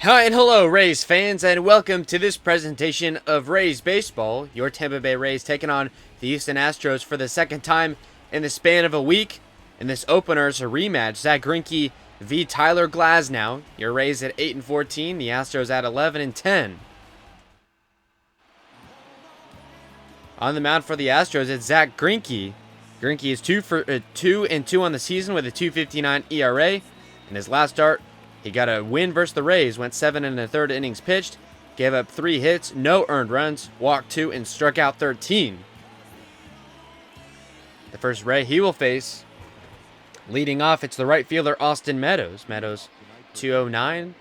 Hi and hello, Rays fans, and welcome to this presentation of Rays Baseball. Your Tampa Bay Rays taking on the Houston Astros for the second time in the span of a week. And this opener is a rematch. Zach Greinke v. Tyler Glasnow. Your Rays at 8-14, the Astros at 11-10. On the mound for the Astros, it's Zach Greinke. Greinke is 2-2 on the season with a 2.59 ERA. In his last start, he got a win versus the Rays, went 7 1/3 innings pitched, gave up 3 hits, no earned runs, walked 2, and struck out 13. The first Ray he will face, leading off, it's the right fielder Austin Meadows. Meadows, 209,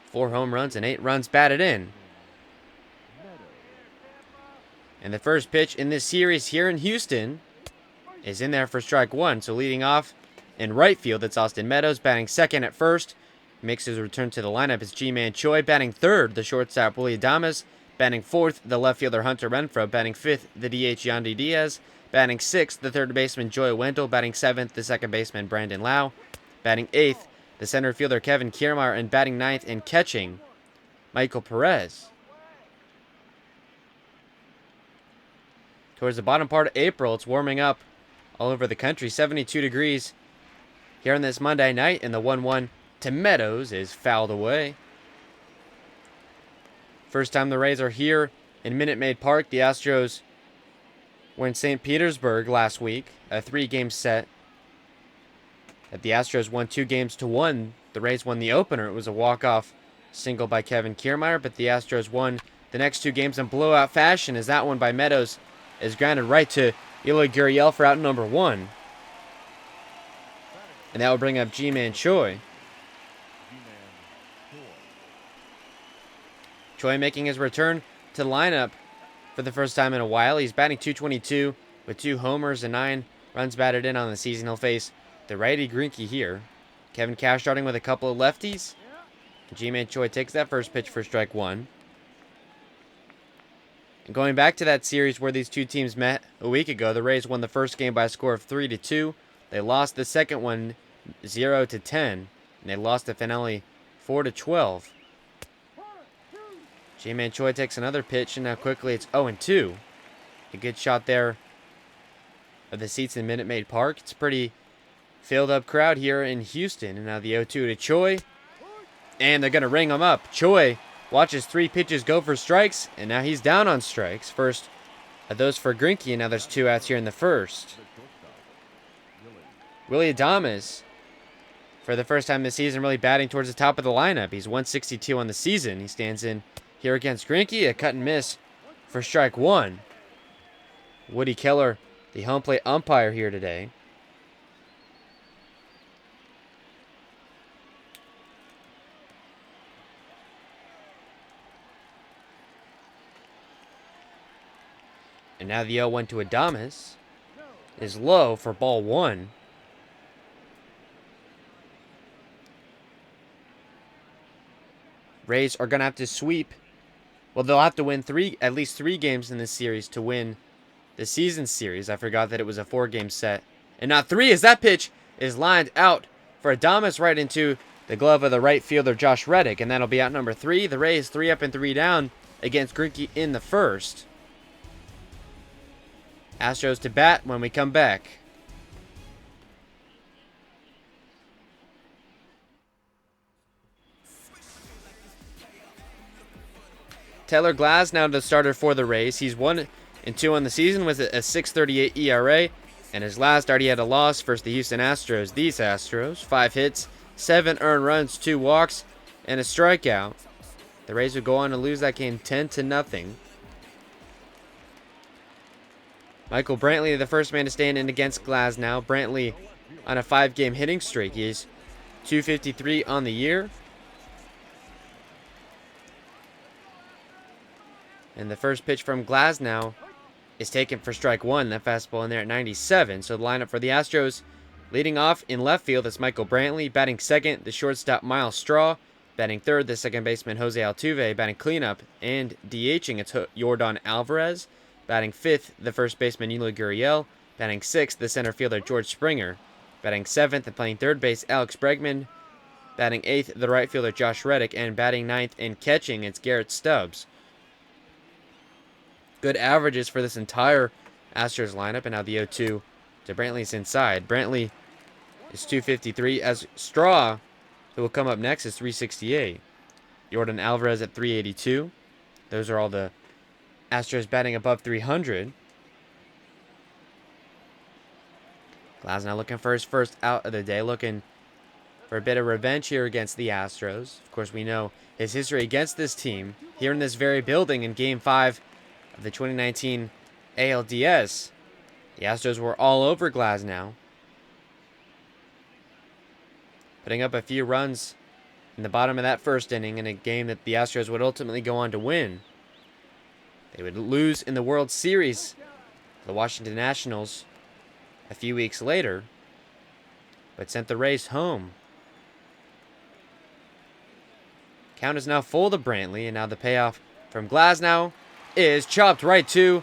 4 home runs, and 8 runs batted in. And the first pitch in this series here in Houston is in there for strike 1. So leading off in right field, it's Austin Meadows, batting second at first. Makes his return to the lineup is Ji-Man Choi, batting third, the shortstop Willie Adames, batting fourth, the left fielder Hunter Renfroe, batting fifth, the DH Yandy Diaz, batting sixth, the third baseman Joey Wendell, batting seventh, the second baseman Brandon Lau, batting eighth, the center fielder Kevin Kiermaier, and batting ninth and catching Michael Perez. Towards the bottom part of April, it's warming up all over the country, 72 degrees here on this Monday night, and the 1-1 to Meadows is fouled away. First time the Rays are here in Minute Maid Park. The Astros were in St. Petersburg last week, a 3-game set. The Astros won 2-1. The Rays won the opener. It was a walk-off single by Kevin Kiermaier, but the Astros won the next 2 games in blowout fashion, as that one by Meadows is grounded right to Eloy Gurriel for out number 1. And that will bring up Ji-Man Choi. Choi making his return to the lineup for the first time in a while. He's batting .222 with 2 homers and 9 runs batted in on the season. He'll face the righty Greinke here. Kevin Cash starting with a couple of lefties. Ji-Man Choi takes that first pitch for strike 1. And going back to that series where these two teams met a week ago, the Rays won the first game by a score of 3-2. They lost the second one 0-10, and they lost the finale 4-12. Ji-Man Choi takes another pitch, and now quickly it's 0-2. A good shot there of the seats in Minute Maid Park. It's a pretty filled-up crowd here in Houston. And now the 0-2 to Choi. And they're going to ring him up. Choi watches 3 pitches go for strikes, and now he's down on strikes. First of those for Greinke, and now there's 2 outs here in the first. Willie Adames, for the first time this season, really batting towards the top of the lineup. He's 162 on the season. He stands in here against Greinke, a cut and miss for strike 1. Woody Keller, the home plate umpire here today. And now the 0-1 to Adames is low for ball 1. Rays are going to have to sweep. Well, they'll have to win at least three games in this series to win the season series. I forgot that it was a 4-game set. And not 3, as that pitch is lined out for Adames right into the glove of the right fielder Josh Reddick. And that'll be out number 3. The Rays 3 up and 3 down against Greinke in the first. Astros to bat when we come back. Tyler Glasnow, the starter for the Rays. He's 1-2 on the season with a 6.38 ERA. And his last start, he had a loss versus the Houston Astros. These Astros, 5 hits, 7 earned runs, 2 walks, and a strikeout. The Rays would go on to lose that game 10-0. Michael Brantley, the first man to stand in against Glasnow. Brantley on a 5-game hitting streak. He's .253 on the year. And the first pitch from Glasnow is taken for strike 1. That fastball in there at 97. So the lineup for the Astros, leading off in left field, is Michael Brantley. Batting second, the shortstop Miles Straw. Batting third, the second baseman Jose Altuve. Batting cleanup and DHing, it's Yordan Alvarez. Batting fifth, the first baseman Eloy Gurriel. Batting sixth, the center fielder George Springer. Batting seventh and playing third base, Alex Bregman. Batting 8th, the right fielder Josh Reddick, and batting 9th and catching, it's Garrett Stubbs. Good averages for this entire Astros lineup, and now the 0-2 to Brantley's inside. Brantley is 253, as Straw, who will come up next, is 368. Jordan Alvarez at 382. Those are all the Astros batting above 300. Glasnow looking for his first out of the day, looking for a bit of revenge here against the Astros. Of course, we know his history against this team here in this very building in Game 5 of the 2019 ALDS. The Astros were all over Glasnow, putting up a few runs in the bottom of that first inning in a game that the Astros would ultimately go on to win. They would lose in the World Series to the Washington Nationals a few weeks later, but sent the Rays home. Count is now full to Brantley, and now the payoff from Glasnow is chopped right to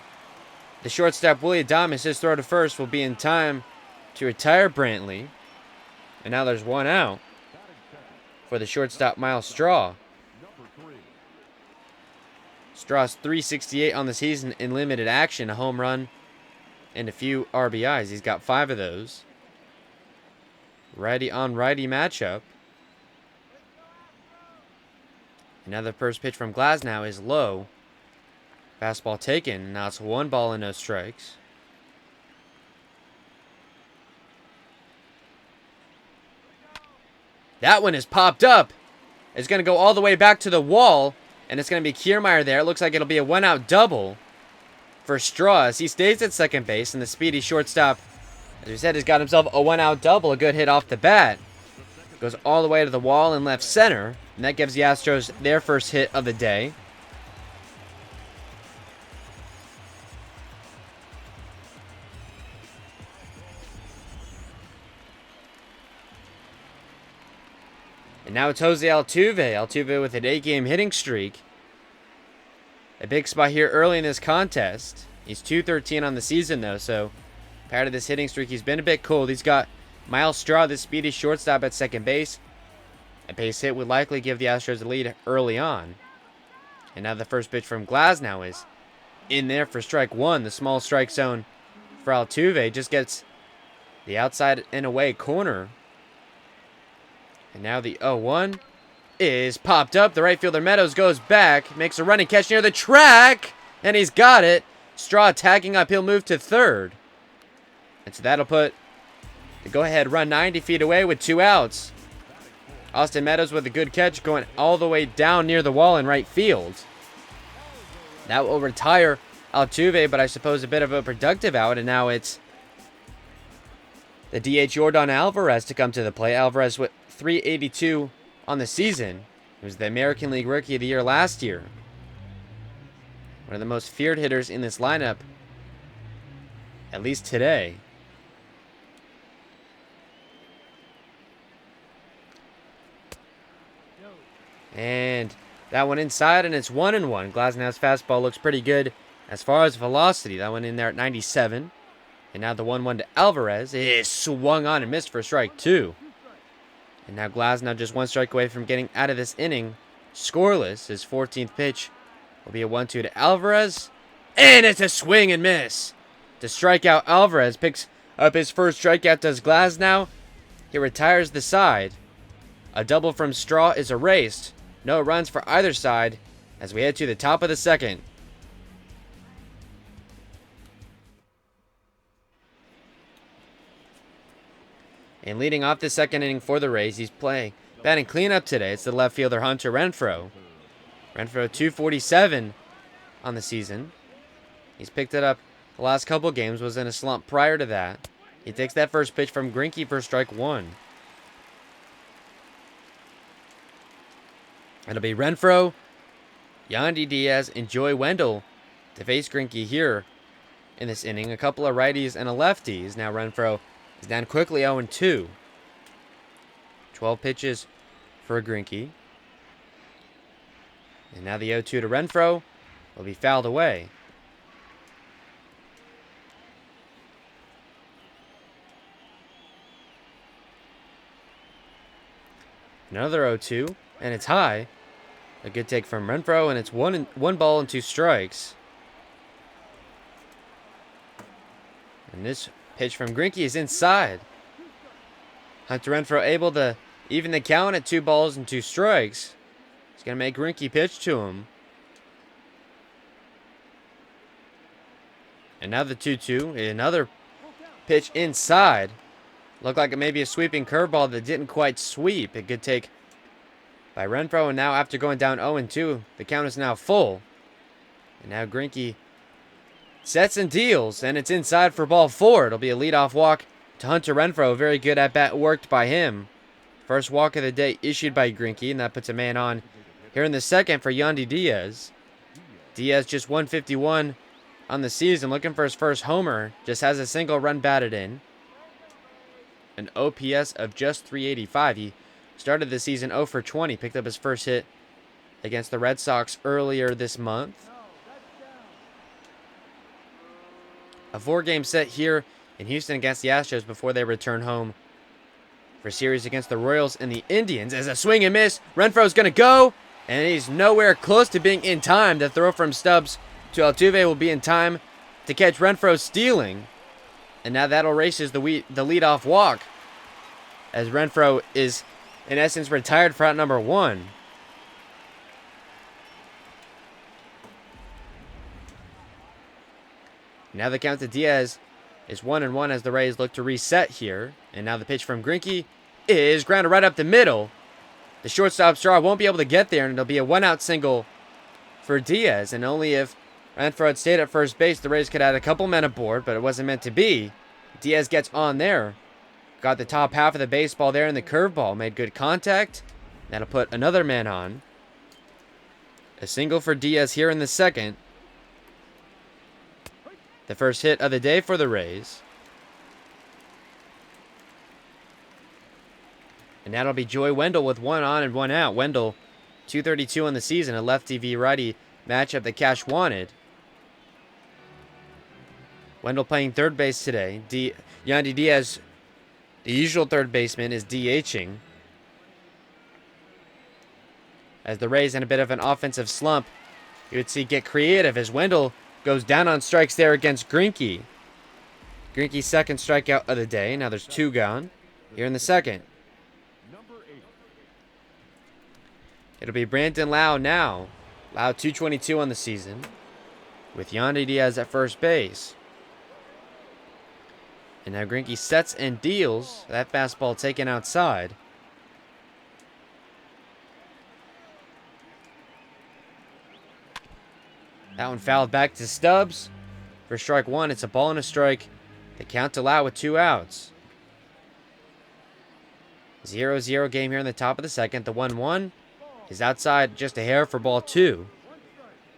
the shortstop, Willie Adames. His throw to first will be in time to retire Brantley. And now there's one out for the shortstop, Miles Straw. Straw's 368 on the season in limited action, a home run and a few RBIs. He's got 5 of those. Righty on righty matchup. And now the first pitch from Glasnow is low. Fastball taken. Now it's 1 ball and no strikes. That one is popped up. It's going to go all the way back to the wall. And it's going to be Kiermaier there. It looks like it'll be a 1-out double for Straw as he stays at second base. And the speedy shortstop, as we said, has got himself a 1-out double. A good hit off the bat. Goes all the way to the wall in left center. And that gives the Astros their first hit of the day. And now it's Jose Altuve. Altuve with an 8-game hitting streak. A big spot here early in this contest. He's 213 on the season, though, so part of this hitting streak, he's been a bit cold. He's got Miles Straw, the speedy shortstop, at second base. A base hit would likely give the Astros a lead early on. And now the first pitch from Glasnow is in there for strike 1. The small strike zone for Altuve just gets the outside and away corner. And now the 0-1 is popped up. The right fielder Meadows goes back, makes a running catch near the track, and he's got it. Straw tagging up. He'll move to third. And so that'll put the go-ahead run 90 feet away with 2 outs. Austin Meadows with a good catch going all the way down near the wall in right field. That will retire Altuve, but I suppose a bit of a productive out, and now it's the DH Jordan Alvarez to come to the plate. Alvarez with 382 on the season. He was the American League Rookie of the Year last year. One of the most feared hitters in this lineup, at least today. And that one inside, and it's 1-1. Glasnow's fastball looks pretty good as far as velocity. That one in there at 97. And now the 1-1 to Alvarez is swung on and missed for strike 2. And now Glasnow just 1 strike away from getting out of this inning scoreless. His 14th pitch will be a 1-2 to Alvarez. And it's a swing and miss to strike out Alvarez. Picks up his first strikeout, does Glasnow. He retires the side. A double from Straw is erased. No runs for either side as we head to the top of the second. And leading off the second inning for the Rays, he's batting cleanup today. It's the left fielder Hunter Renfroe. Renfroe 247 on the season. He's picked it up the last couple games, was in a slump prior to that. He takes that first pitch from Greinke for strike 1. It'll be Renfroe, Yandy Diaz, and Joey Wendell to face Greinke here in this inning. A couple of righties and a lefties. Now Renfroe is down quickly 0-2. 12 pitches for Greinke. And now the 0-2 to Renfroe will be fouled away. Another 0-2, and it's high. A good take from Renfroe, and it's one ball and 2 strikes. And this pitch from Greinke is inside. Hunter Renfroe able to even the count at 2 balls and 2 strikes. He's going to make Greinke pitch to him. And now the 2-2. Another pitch inside. Looked like it may be a sweeping curveball that didn't quite sweep. A good take by Renfroe. And now after going down 0-2, the count is now full. And now Greinke sets and deals. And it's inside for ball 4. It'll be a leadoff walk to Hunter Renfroe. Very good at bat worked by him. First walk of the day issued by Greinke. And that puts a man on here in the second for Yandy Diaz. Diaz just 151 on the season, looking for his first homer. Just has a single run batted in. An OPS of just 385. He started the season 0 for 20. Picked up his first hit against the Red Sox earlier this month. A 4-game set here in Houston against the Astros before they return home for series against the Royals and the Indians. As a swing and miss, Renfroe's going to go, and he's nowhere close to being in time. The throw from Stubbs to Altuve will be in time to catch Renfroe stealing. And now that erases the leadoff walk, as Renfroe is, in essence, retired for out number 1. Now the count to Diaz is 1-1 as the Rays look to reset here. And now the pitch from Greinke is grounded right up the middle. The shortstop Straw won't be able to get there, and it'll be a 1-out single for Diaz. And only if Renfroe had stayed at first base, the Rays could add a couple men aboard, but it wasn't meant to be. Diaz gets on there. Got the top half of the baseball there, and the curveball made good contact. That'll put another man on. A single for Diaz here in the second. The first hit of the day for the Rays. And that'll be Joey Wendell with 1 on and 1 out. Wendell, 232 on the season, a lefty v righty matchup that Cash wanted. Wendell playing third base today. Yandy Diaz, the usual third baseman, is DHing. As the Rays in a bit of an offensive slump, you would see get creative as Wendell goes down on strikes there against Greinke. Greinke's second strikeout of the day. Now there's 2 gone here in the second. It'll be Brandon Lau now. Lau 222 on the season, with Yandy Diaz at first base. And now Greinke sets and deals. That fastball taken outside. That one fouled back to Stubbs for strike 1. It's a ball and a strike. The count to Lau with 2 outs. 0-0 game here in the top of the second. The 1-1 is outside just a hair for ball 2.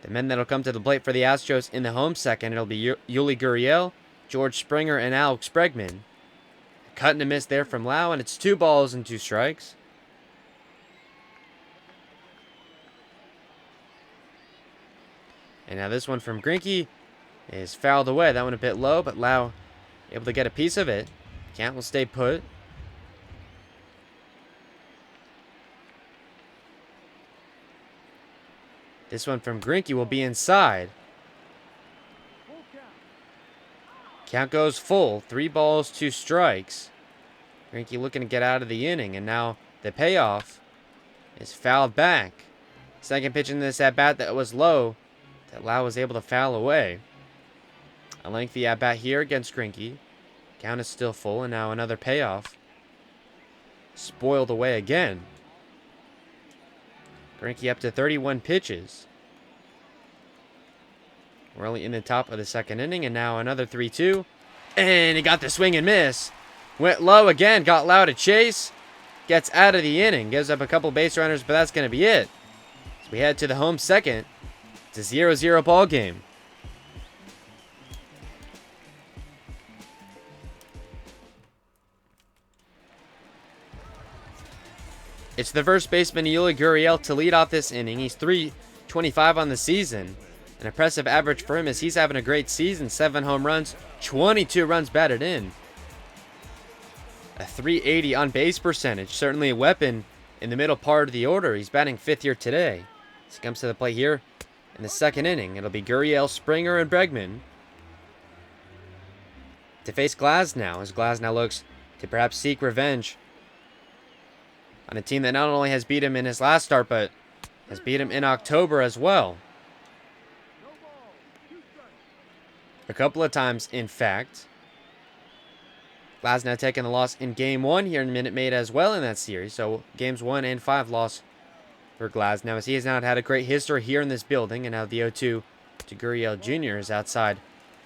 The men that'll come to the plate for the Astros in the home second, it'll be Yuli Gurriel, George Springer, and Alex Bregman. Cut and a miss there from Lau, and it's 2 balls and 2 strikes. And now this one from Greinke is fouled away. That one a bit low, but Lau able to get a piece of it. Count will stay put. This one from Greinke will be inside. Count goes full. 3 balls, 2 strikes. Greinke looking to get out of the inning, and now the payoff is fouled back. Second pitch in this at-bat that was low, that Lau was able to foul away. A lengthy at-bat here against Greinke. Count is still full, and now another payoff. Spoiled away again. Greinke up to 31 pitches. We're only in the top of the second inning, and now another 3-2. And he got the swing and miss. Went low again, got Lau to chase. Gets out of the inning, gives up a couple base runners, but that's going to be it. So we head to the home second. It's a 0-0 ball game. It's the first baseman, Yuli Gurriel, to lead off this inning. He's .325 on the season. An impressive average for him as he's having a great season. 7 home runs, 22 runs batted in. A .380 on base percentage. Certainly a weapon in the middle part of the order. He's batting 5th here today. As he comes to the plate here in the 2nd inning. It'll be Gurriel, Springer, and Bregman to face Glasnow, as Glasnow looks to perhaps seek revenge on a team that not only has beat him in his last start, but has beat him in October as well. A couple of times, in fact. Glasnow taking the loss in Game 1 here in Minute Maid as well in that series. So, Games 1 and 5 loss for Glasnow, as he has not had a great history here in this building. And now the 0-2 to Gurriel Jr. is outside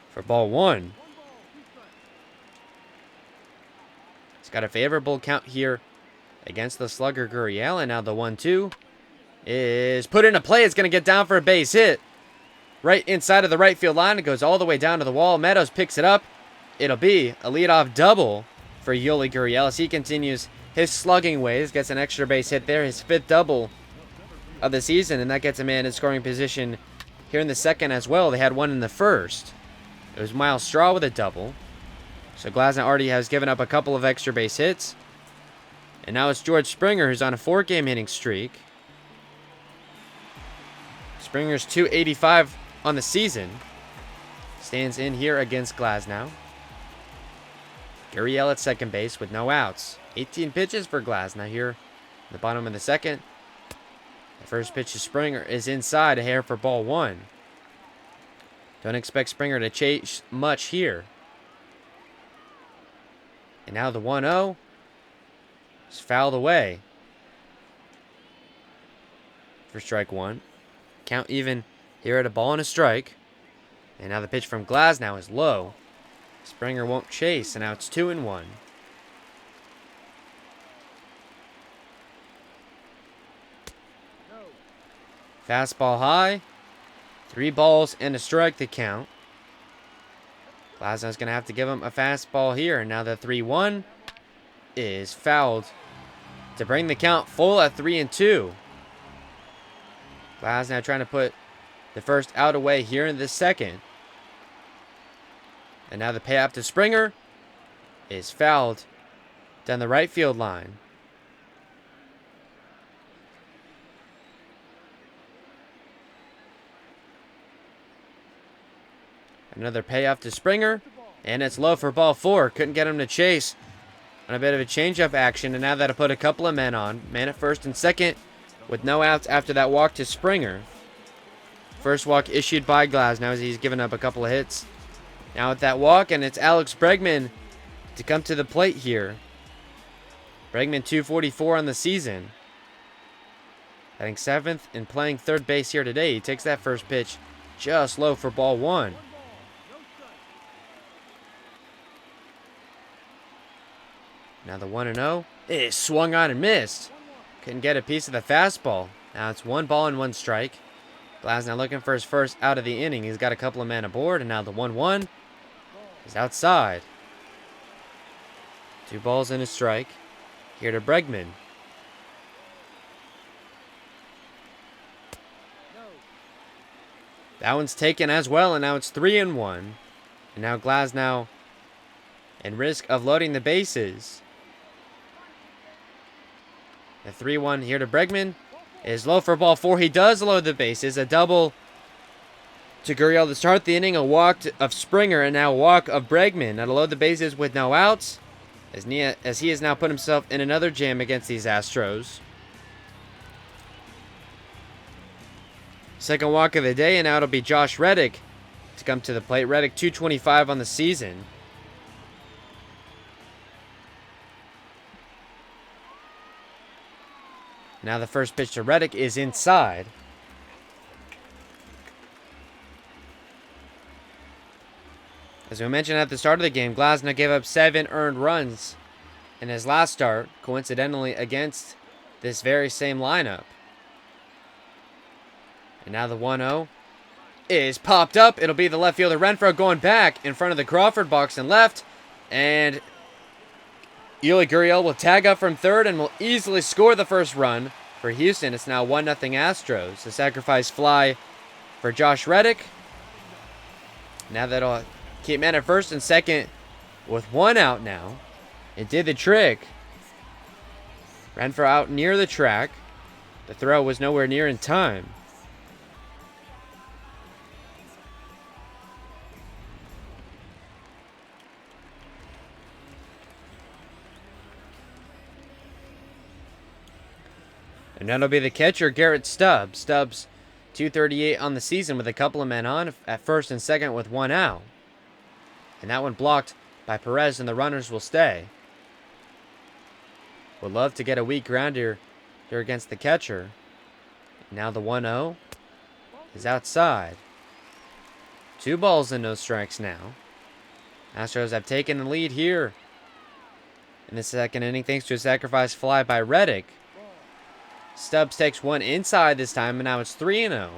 for ball 1. He's got a favorable count here against the slugger Gurriel. And now the 1-2 is put into play. It's going to get down for a base hit. Right inside of the right field line. It goes all the way down to the wall. Meadows picks it up. It'll be a leadoff double for Yuli Gurriel as he continues his slugging ways. Gets an extra base hit there. His 5th double of the season. And that gets him in scoring position here in the 2nd as well. They had one in the 1st. It was Miles Straw with a double. So Glasnow already has given up a couple of extra base hits. And now it's George Springer, who's on a 4-game hitting streak. Springer's .285 on the season. Stands in here against Glasnow. Gurriel at second base with no outs. 18 pitches for Glasnow here in the bottom of the 2nd. The first pitch to Springer is inside, a hair for ball 1. Don't expect Springer to chase much here. And now the 1-0 is fouled away for strike 1. Count even here at a ball and a strike. And now the pitch from Glasnow is low. Springer won't chase, and now it's 2-1. Fastball high. 3 balls and a strike to count. Glasnow's going to have to give him a fastball here. And now the 3-1 is fouled to bring the count full at 3-2. Glasnow trying to put the first out away here in the 2nd. And now the payoff to Springer is fouled down the right field line. Another payoff to Springer. And it's low for ball 4. Couldn't get him to chase on a bit of a changeup action. And now that'll put a couple of men on. Man at first and second with no outs after that walk to Springer. First walk issued by Glasnow as he's given up a couple of hits. Now with that walk, and it's Alex Bregman to come to the plate here. Bregman .244 on the season. Batting 7th and playing 3rd base here today. He takes that first pitch just low for ball 1. Now the 1-0 is swung on and missed. Couldn't get a piece of the fastball. Now it's 1 ball and 1 strike. Glasnow looking for his first out of the inning. He's got a couple of men aboard, and now the 1-1 is outside. 2 balls and a strike. Here to Bregman. That one's taken as well, and now it's 3-1. And now Glasnow in risk of loading the bases. The 3-1 here to Bregman is low for ball 4. He does load the bases. A double to Gurriel to start the inning. A walk of Springer and now a walk of Bregman. Now to load the bases with no outs as he has now put himself in another jam against these Astros. Second walk of the day, and now it'll be Josh Reddick to come to the plate. Reddick .225 on the season. Now the first pitch to Reddick is inside. As we mentioned at the start of the game, Glasnow gave up 7 earned runs in his last start, coincidentally against this very same lineup. And now the 1-0 is popped up. It'll be the left fielder Renfroe going back in front of the Crawford box and left. And Yuli Gurriel will tag up from third and will easily score the first run for Houston. It's now 1-0 Astros. The sacrifice fly for Josh Reddick. Now that'll keep men at first and second with 1 out now. It did the trick. Renfroe out near the track. The throw was nowhere near in time. And that'll be the catcher, Garrett Stubbs. Stubbs, 238 on the season with a couple of men on at first and second with one out. And that one blocked by Perez, and the runners will stay. Would love to get a weak grounder here against the catcher. Now the 1-0 is outside. 2 balls and no strikes now. Astros have taken the lead here in the second inning thanks to a sacrifice fly by Reddick. Stubbs takes one inside this time, and now it's 3-0.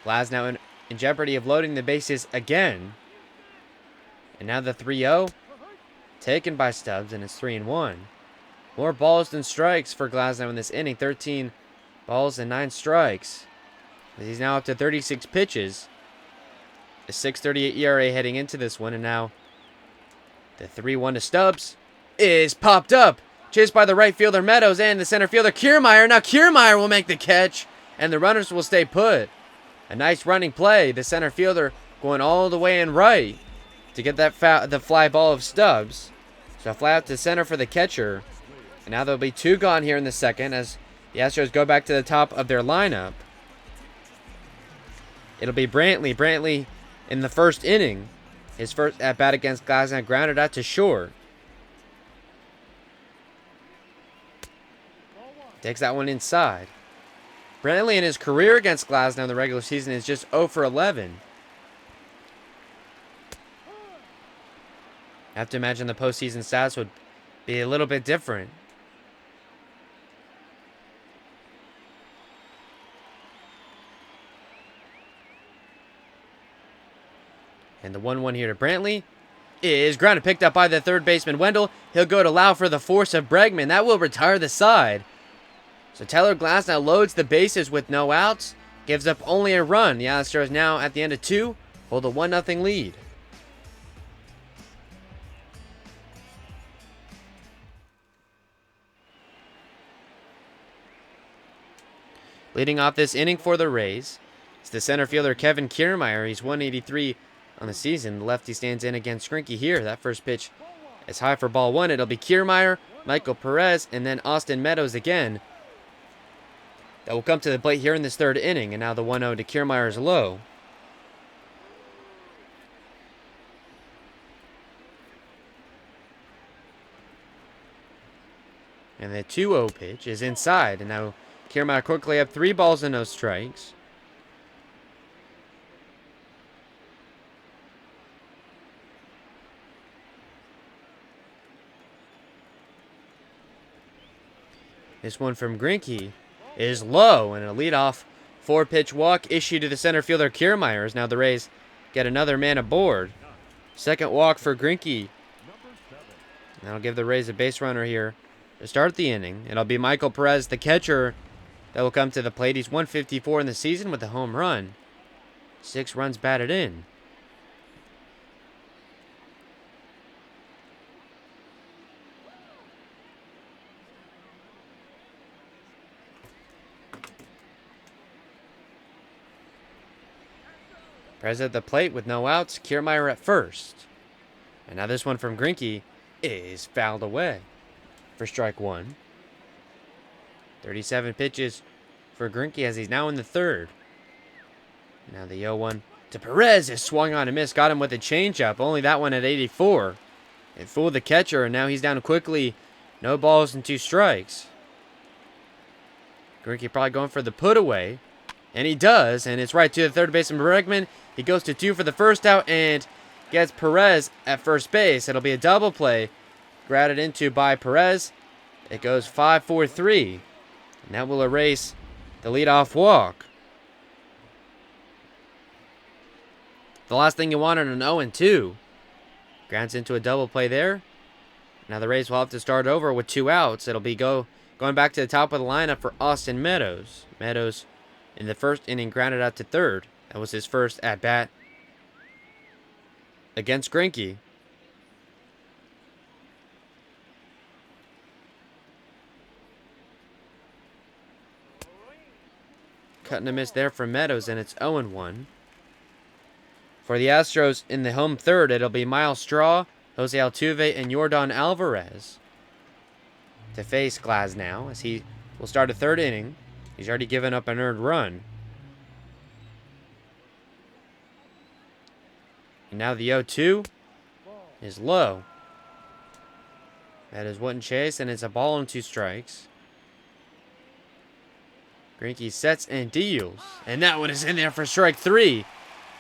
Glasnow in jeopardy of loading the bases again. And now the 3-0 taken by Stubbs, and it's 3-1. More balls than strikes for Glasnow in this inning. 13 balls and 9 strikes. He's now up to 36 pitches. A 6.38 ERA heading into this one, and now the 3-1 to Stubbs is popped up. Chased by the right fielder Meadows and the center fielder Kiermaier. Now Kiermaier will make the catch, and the runners will stay put. A nice running play. The center fielder going all the way in right to get that the fly ball of Stubbs. So a fly out to center for the catcher. And now there'll be 2 gone here in the second as the Astros go back to the top of their lineup. It'll be Brantley. Brantley in the first inning. His first at bat against Glasnow, grounded out to short. Takes that one inside. Brantley in his career against Glasnow in the regular season is just 0 for 11. I have to imagine the postseason stats would be a little bit different. And the 1-1 here to Brantley is grounded, picked up by the third baseman Wendell. He'll go to allow for the force of Bregman. That will retire the side. So Taylor Glasnow loads the bases with no outs, gives up only a run. The Astros now at the end of 2 hold a 1-0 lead. Leading off this inning for the Rays is the center fielder Kevin Kiermaier. He's 183 on the season. The lefty stands in against Greinke here. That first pitch is high for ball 1. It'll be Kiermaier, Michael Perez, and then Austin Meadows again. That will come to the plate here in this third inning. And now the 1-0 to Kiermaier is low. And the 2-0 pitch is inside. And now Kiermaier quickly up 3 balls and no strikes. This one from Greinke is low, and a leadoff 4-pitch walk issued to the center fielder Kiermaier as now the Rays get another man aboard. Second walk for Greinke. That'll give the Rays a base runner here to start the inning. It'll be Michael Perez, the catcher, that will come to the plate. He's 154 in the season with a home run. 6 runs batted in. Perez at the plate with no outs. Kiermaier at first. And now this one from Greinke is fouled away for strike 1. 37 pitches for Greinke as he's now in the third. Now the 0-1 to Perez is swung on and missed. Got him with a changeup. Only that one at 84. It fooled the catcher, and now he's down quickly. No balls and 2 strikes. Greinke probably going for the put away. And he does, and it's right to the third baseman Bregman. He goes to 2 for the first out and gets Perez at first base. It'll be a double play. Grounded into by Perez. It goes 5-4-3. And that will erase the leadoff walk. The last thing you wanted an 0-2. Grounds into a double play there. Now the Rays will have to start over with 2 outs. It'll be going back to the top of the lineup for Austin Meadows. Meadows in the first inning grounded out to third. That was his first at-bat against Greinke. cut and a miss there from Meadows, and it's 0-1. For the Astros in the home third, it'll be Miles Straw, Jose Altuve, and Yordan Alvarez to face Glasnow as he will start a third inning. He's already given up an earned run. And now the 0-2 is low. That is one chase, and it's a ball and 2 strikes. Greinke sets and deals. And that one is in there for strike 3.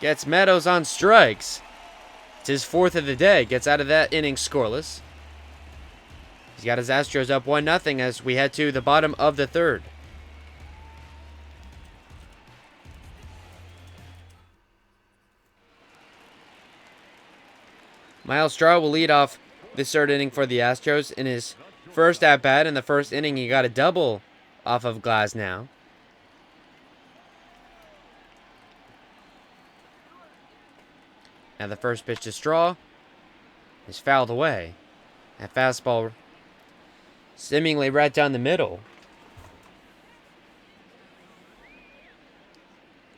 Gets Meadows on strikes. It's his 4th of the day. Gets out of that inning scoreless. He's got his Astros up 1-0 as we head to the bottom of the third. Miles Straw will lead off this third inning for the Astros. In his first at-bat in the first inning, he got a double off of Glasnow. Now the first pitch to Straw is fouled away. That fastball seemingly right down the middle.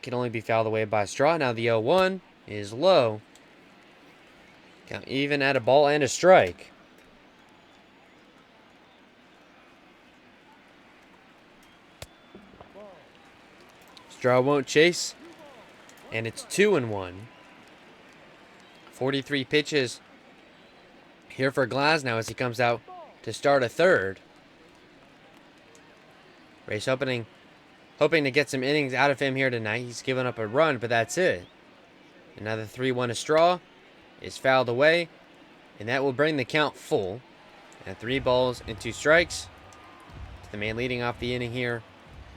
Can only be fouled away by Straw. Now the 0-1 is low. Count even at a ball and a strike. Straw won't chase. And it's 2-1. 43 pitches here for Glasnow as he comes out to start a third. Race hoping to get some innings out of him here tonight. He's given up a run, but that's it. Another 3-1 to Straw is fouled away, and that will bring the count full. And 3 balls and 2 strikes. The man leading off the inning here,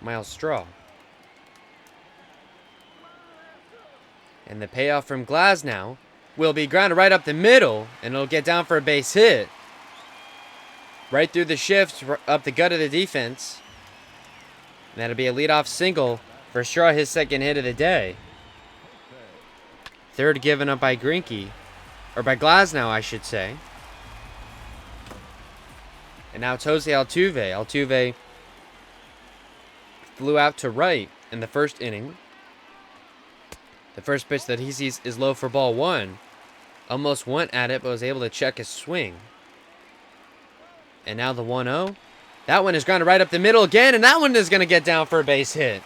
Miles Straw. And the payoff from Glasnow will be grounded right up the middle, and it'll get down for a base hit. Right through the shifts, up the gut of the defense. And that'll be a leadoff single for Straw, his second hit of the day. Third given up by Greinke, or by Glasnow, I should say. And now it's Jose Altuve. Altuve flew out to right in the first inning. The first pitch that he sees is low for ball 1. Almost went at it, but was able to check his swing. And now the 1-0. That one is grounded right up the middle again, and that one is going to get down for a base hit.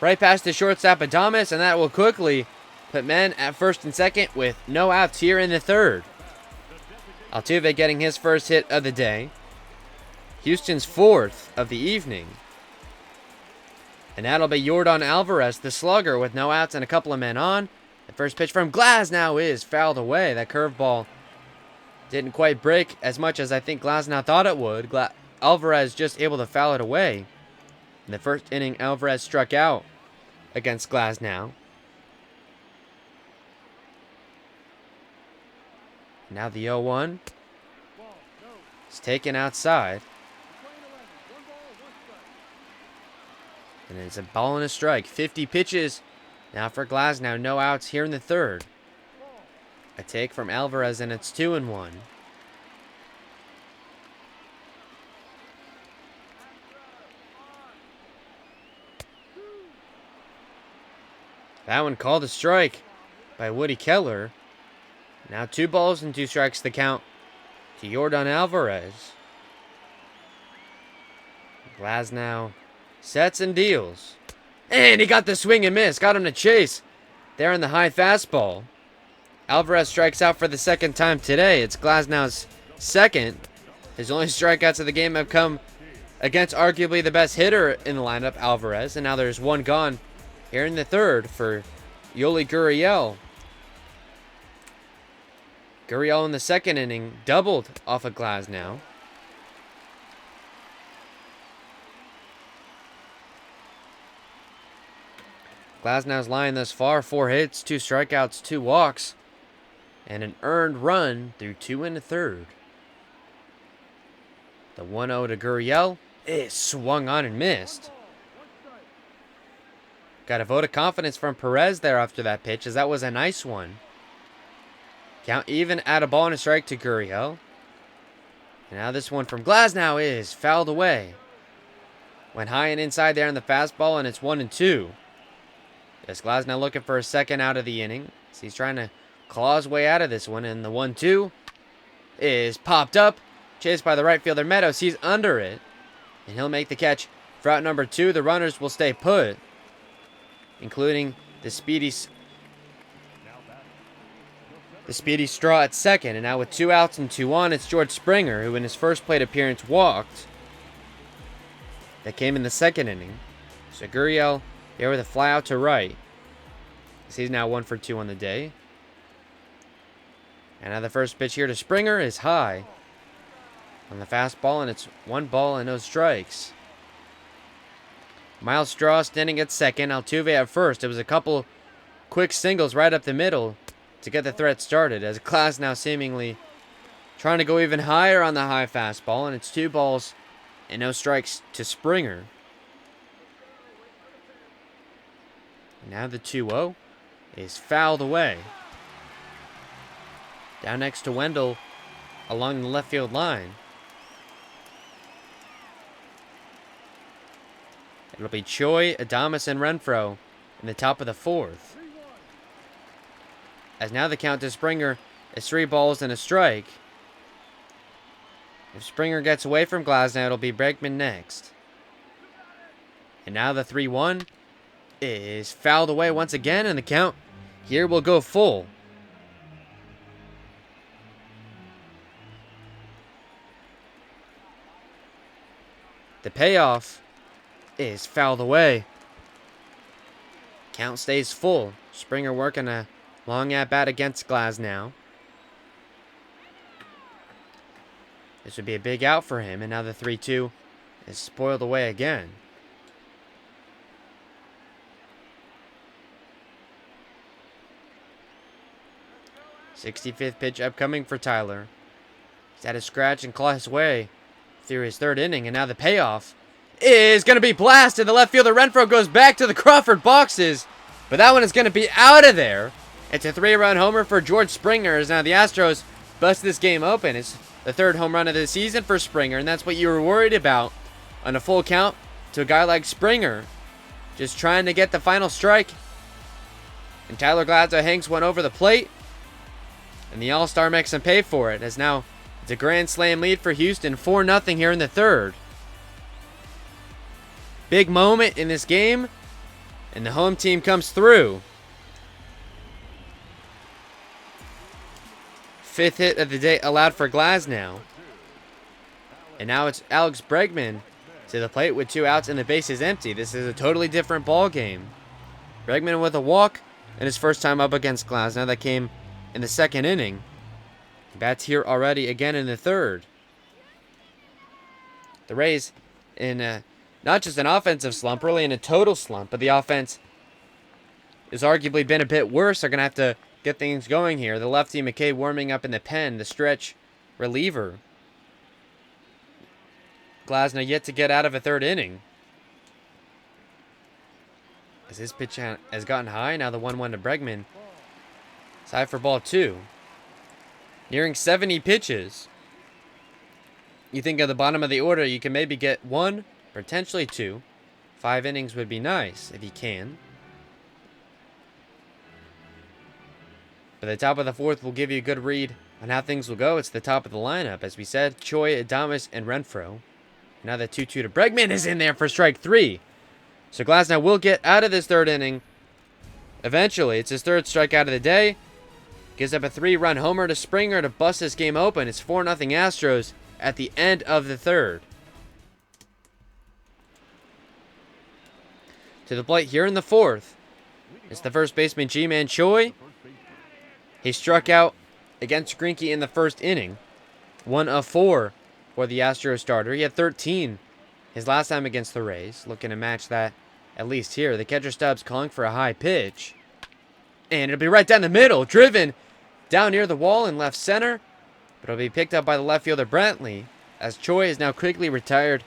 Right past the shortstop Adames, and that will quickly put men at first and second with no outs here in the third. Altuve getting his first hit of the day. Houston's 4th of the evening. And that'll be Yordan Alvarez, the slugger, with no outs and a couple of men on. The first pitch from Glasnow is fouled away. That curveball didn't quite break as much as I think Glasnow thought it would. Alvarez just able to foul it away. In the first inning, Alvarez struck out against Glasnow. Now the 0-1 is taken outside. And it's a ball and a strike. 50 pitches now for Glasnow. No outs here in the third. A take from Alvarez, and it's 2-1. That one called a strike by Woody Keller. Now 2 balls and 2 strikes the count to Yordan Alvarez. Glasnow sets and deals. And he got the swing and miss. Got him to chase there in the high fastball. Alvarez strikes out for the second time today. It's Glasnow's second. His only strikeouts of the game have come against arguably the best hitter in the lineup, Alvarez. And now there's one gone here in the third for Yoli Gurriel. Gurriel in the second inning doubled off of Glasnow. Glasnow's line thus far, 4 hits, 2 strikeouts, 2 walks, and an earned run through 2 1/3. The 1-0 to Gurriel is swung on and missed. Got a vote of confidence from Perez there after that pitch, as that was a nice one. Count even at a ball and a strike to Gurriel. And now this one from Glasnow is fouled away. Went high and inside there on the fastball, and it's 1-2. As Glasnow looking for a second out of the inning. So he's trying to claw his way out of this one, and the 1-2 is popped up. Chased by the right fielder Meadows. He's under it, and he'll make the catch for out number 2. The runners will stay put, including the speedy Straw at second. And now with 2 outs and 2 on, it's George Springer, who in his first plate appearance walked. That came in the second inning. So Gurriel here with a fly out to right. He's now 1 for 2 on the day. And now the first pitch here to Springer is high on the fastball, and it's 1 ball and no strikes. Miles Straw standing at second, Altuve at first. It was a couple quick singles right up the middle to get the threat started, as Glasnow seemingly trying to go even higher on the high fastball, and it's 2 balls and no strikes to Springer. Now the 2-0 is fouled away. Down next to Wendell along the left field line. It'll be Choi, Adames, and Renfroe in the top of the 4th. As now the count to Springer is 3 balls and a strike. If Springer gets away from Glasnow, it'll be Bregman next. And now the 3-1 is fouled away once again, and the count here will go full. The payoff is fouled away. Count stays full. Springer working a long at-bat against Glasnow. This would be a big out for him, and now the 3-2 is spoiled away again. '65th pitch upcoming for Tyler. He's had to scratch and claw his way through his 3rd inning, and now the payoff is going to be blasted. The left fielder Renfroe goes back to the Crawford boxes, but that one is going to be out of there. It's a 3-run homer for George Springer, as now the Astros bust this game open. It's the 3rd home run of the season for Springer, and that's what you were worried about on a full count to a guy like Springer, just trying to get the final strike. And Tyler Glasnow hangs one over the plate, and the All-Star makes him pay for it, as now it's a grand slam lead for Houston, 4-0 here in the 3rd. Big moment in this game, and the home team comes through. 5th hit of the day allowed for Glasnow. And now it's Alex Bregman to the plate with 2 outs and the bases empty. This is a totally different ball game. Bregman with a walk and his first time up against Glasnow. That came in the 2nd inning. Bats here already again in the 3rd. The Rays in not just an offensive slump, really in a total slump, but the offense has arguably been a bit worse. They're going to have to get things going here. The lefty McKay warming up in the pen, the stretch reliever. Glasnow yet to get out of a 3rd inning. As his pitch has gotten high, now the 1-1 to Bregman. Side for ball 2. Nearing 70 pitches. You think at the bottom of the order, you can maybe get 1, potentially 2. 5 innings would be nice if you can. But the top of the 4th will give you a good read on how things will go. It's the top of the lineup, as we said. Choi, Adames, and Renfroe. Now the 2-2 to Bregman is in there for strike 3. So Glasnow will get out of this 3rd inning. Eventually, it's his 3rd strikeout of the day. Gives up a 3-run homer to Springer to bust this game open. It's 4-0 Astros at the end of the 3rd. To the plate here in the 4th. It's the first baseman Ji-Man Choi. He struck out against Greinke in the 1st inning. 1 of 4 for the Astros starter. He had 13 his last time against the Rays. Looking to match that at least here. The catcher Stubbs calling for a high pitch. And it'll be right down the middle. Driven down near the wall in left center. But it'll be picked up by the left fielder Brantley, as Choi is now quickly retired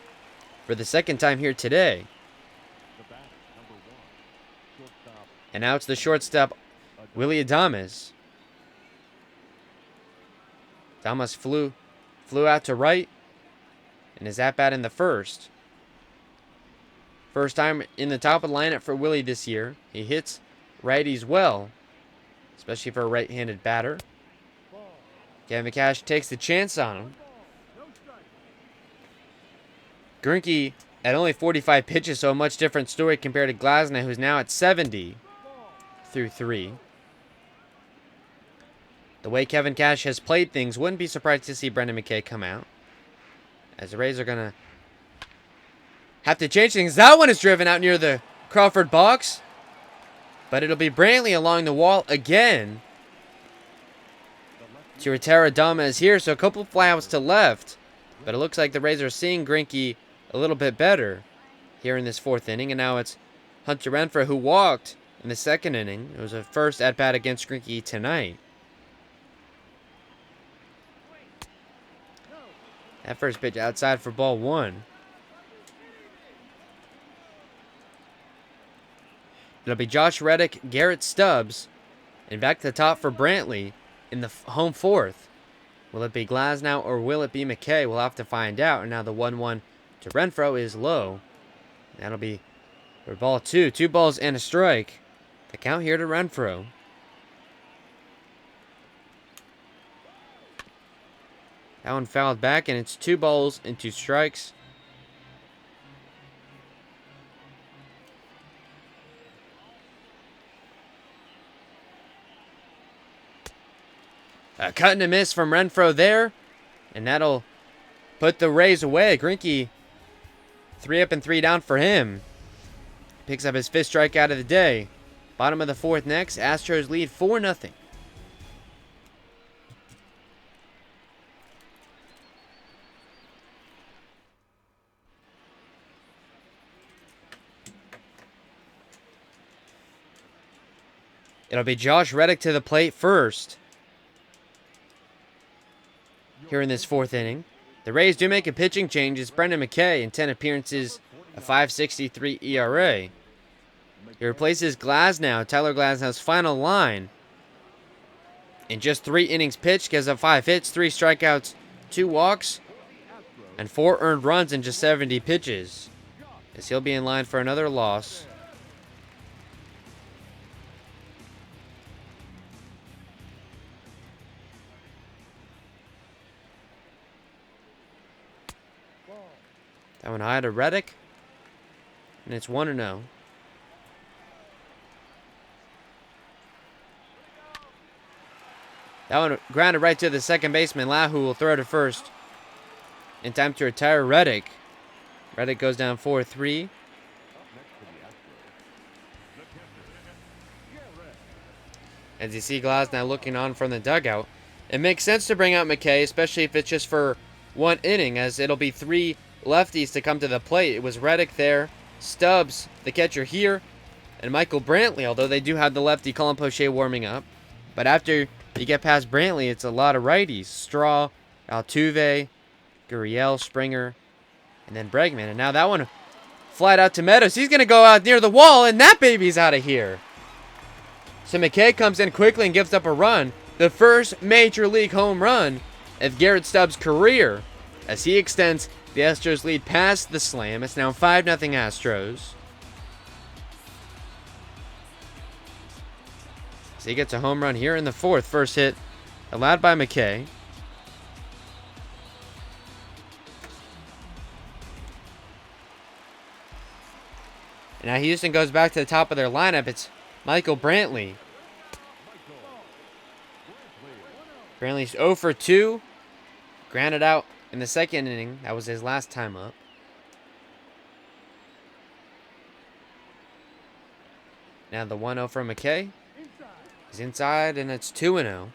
for the 2nd time here today. And now it's the shortstop, Willy Adames. Adames flew out to right, and his at-bat in the 1st. First time in the top of the lineup for Willie this year. He hits righties well, especially for a right-handed batter. Kevin Cash takes the chance on him. Greinke at only 45 pitches, so a much different story compared to Glasnow, who's now at 70 through 3. The way Kevin Cash has played things, wouldn't be surprised to see Brendan McKay come out. As the Rays are going to have to change things. That one is driven out near the Crawford box. But it'll be Brantley along the wall again to retire Adames here. So a couple flyouts to left. But it looks like the Rays are seeing Greinke a little bit better here in this 4th inning. And now it's Hunter Renfroe, who walked in the 2nd inning. It was a first at-bat against Greinke tonight. That first pitch outside for ball 1. It'll be Josh Reddick, Garrett Stubbs, and back to the top for Brantley in the home 4th. Will it be Glasnow or will it be McKay? We'll have to find out. And now the 1-1 to Renfroe is low. That'll be for ball 2. 2 balls and a strike. The count here to Renfroe. That one fouled back, and it's 2 balls and 2 strikes. A cut and a miss from Renfroe there, and that'll put the Rays away. Greinke, 3 up and 3 down for him. Picks up his 5th strikeout of the day. Bottom of the 4th next. Astros lead 4-0. It'll be Josh Reddick to the plate first here in this 4th inning. The Rays do make a pitching change. It's Brendan McKay in 10 appearances, a .563 ERA. He replaces Glasnow, Tyler Glasnow's final line. In just 3 innings pitched, gives up 5 hits, 3 strikeouts, 2 walks, and 4 earned runs in just 70 pitches. As he'll be in line for another loss. That one high to Reddick. And it's 1-0. That one grounded right to the second baseman. Lahu will throw to first in time to retire Reddick. Reddick goes down 4-3. As you see Glasnow looking on from the dugout. It makes sense to bring out McKay, especially if it's just for 1 inning, as it'll be 3 lefties to come to the plate. It was Reddick there, Stubbs, the catcher here, and Michael Brantley, although they do have the lefty Colin Poche warming up. But after you get past Brantley, it's a lot of righties. Straw, Altuve, Gurriel, Springer, and then Bregman. And now that one flat out to Meadows. He's going to go out near the wall, and that baby's out of here. So McKay comes in quickly and gives up a run. The first major league home run of Garrett Stubbs' career, as he extends the Astros lead past the slam. It's now 5-0 Astros. So he gets a home run here in the 4th. First hit allowed by McKay. And now Houston goes back to the top of their lineup. It's Michael Brantley. Brantley's 0 for 2. Grounded out in the 2nd inning. That was his last time up. Now the 1-0 from McKay. He's inside, and it's 2-0.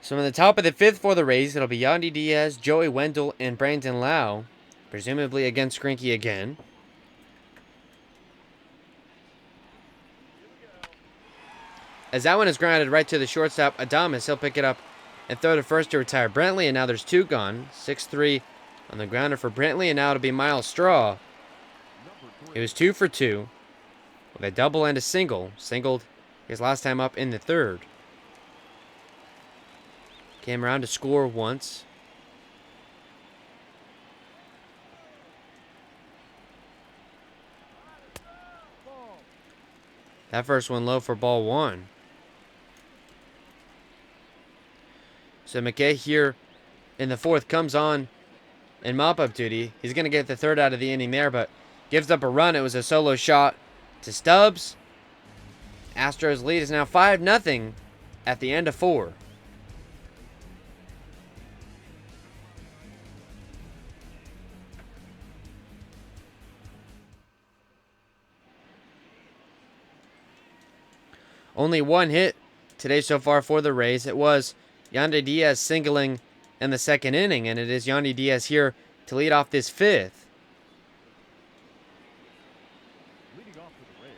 So in the top of the 5th for the Rays, it'll be Yandy Diaz, Joey Wendell, and Brandon Lau. Presumably against Greinke again. As that one is grounded right to the shortstop, Adames. He'll pick it up and throw to first to retire Brantley, and now there's 2 gone. 6-3 on the grounder for Brantley, and now it'll be Miles Straw. He was 2 for 2 with a double and a single. Singled his last time up in the 3rd. Came around to score once. That first one low for ball 1. So McKay here in the 4th comes on in mop-up duty. He's going to get the 3rd out of the inning there, but gives up a run. It was a solo shot to Stubbs. Astros lead is now 5-0 at the end of 4. Only one hit today so far for the Rays. It was Yandy Diaz singling in the 2nd inning, and it is Yandy Diaz here to lead off this 5th.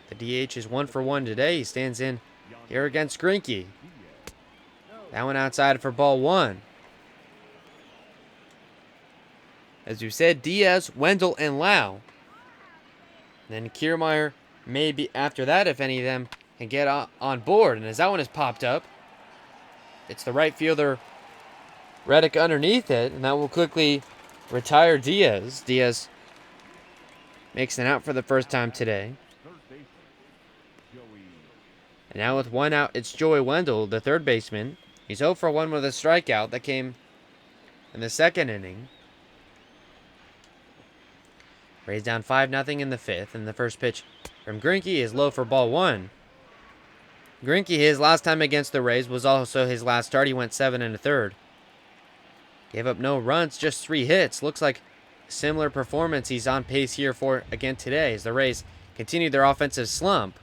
The DH is 1 for 1 today. He stands in here against Greinke. That one outside for ball 1. As you said, Diaz, Wendell, and Lau. Then Kiermaier maybe after that if any of them can get on board. And as that one is popped up, it's the right fielder Reddick underneath it, and that will quickly retire Diaz. Diaz makes an out for the first time today. And now with 1 out, it's Joey Wendell, the 3rd baseman. He's 0 for 1 with a strikeout that came in the 2nd inning. Rays down 5-0 in the 5th, and the first pitch from Greinke is low for ball 1. Greinke, his last time against the Rays was also his last start. He went 7 1/3. Gave up no runs, just 3 hits. Looks like similar performance he's on pace here for again today as the Rays continue their offensive slump.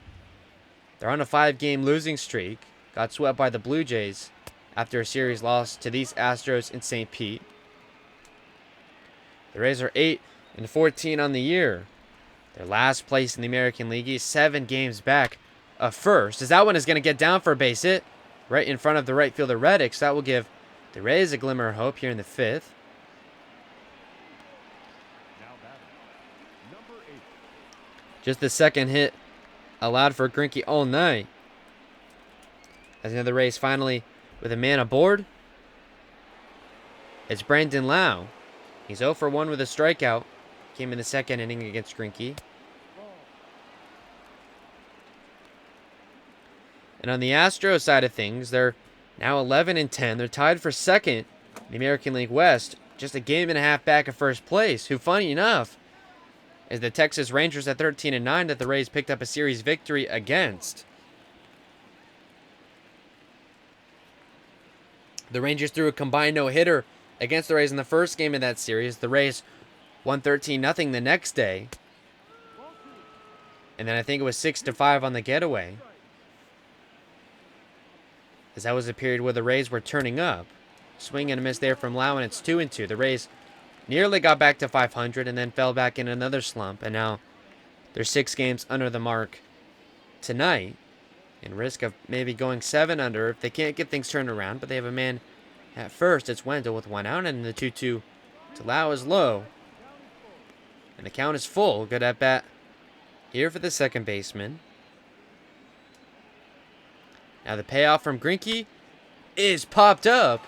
They're on a 5-game losing streak. Got swept by the Blue Jays after a series loss to these Astros in St. Pete. The Rays are 8 14 on the year. Their last place in the American League is 7 games back of first. As that one is going to get down for a base hit right in front of the right fielder Reddick. So that will give the Rays a glimmer of hope here in the 5th. Just the 2nd hit allowed for Greinke all night. As another Rays finally with a man aboard, it's Brandon Lau. He's 0 for 1 with a strikeout. Came in the 2nd inning against Greinke. And on the Astros side of things, they're now 11-10. They're tied for 2nd in the American League West. Just a game and a half back of first place. Who, funny enough, is the Texas Rangers at 13-9 that the Rays picked up a series victory against. The Rangers threw a combined no-hitter against the Rays in the first game of that series. The Rays won 13-0 the next day. And then I think it was 6-5 on the getaway. As that was a period where the Rays were turning up. Swing and a miss there from Lau, and it's 2-2. The Rays nearly got back to 500 and then fell back in another slump. And now they're 6 games under the mark tonight. And risk of maybe going 7 under if they can't get things turned around. But they have a man at first. It's Wendell with 1 out, and the 2-2 to Lau is low. And the count is full. Good at bat here for the 2nd baseman. Now the payoff from Greinke is popped up.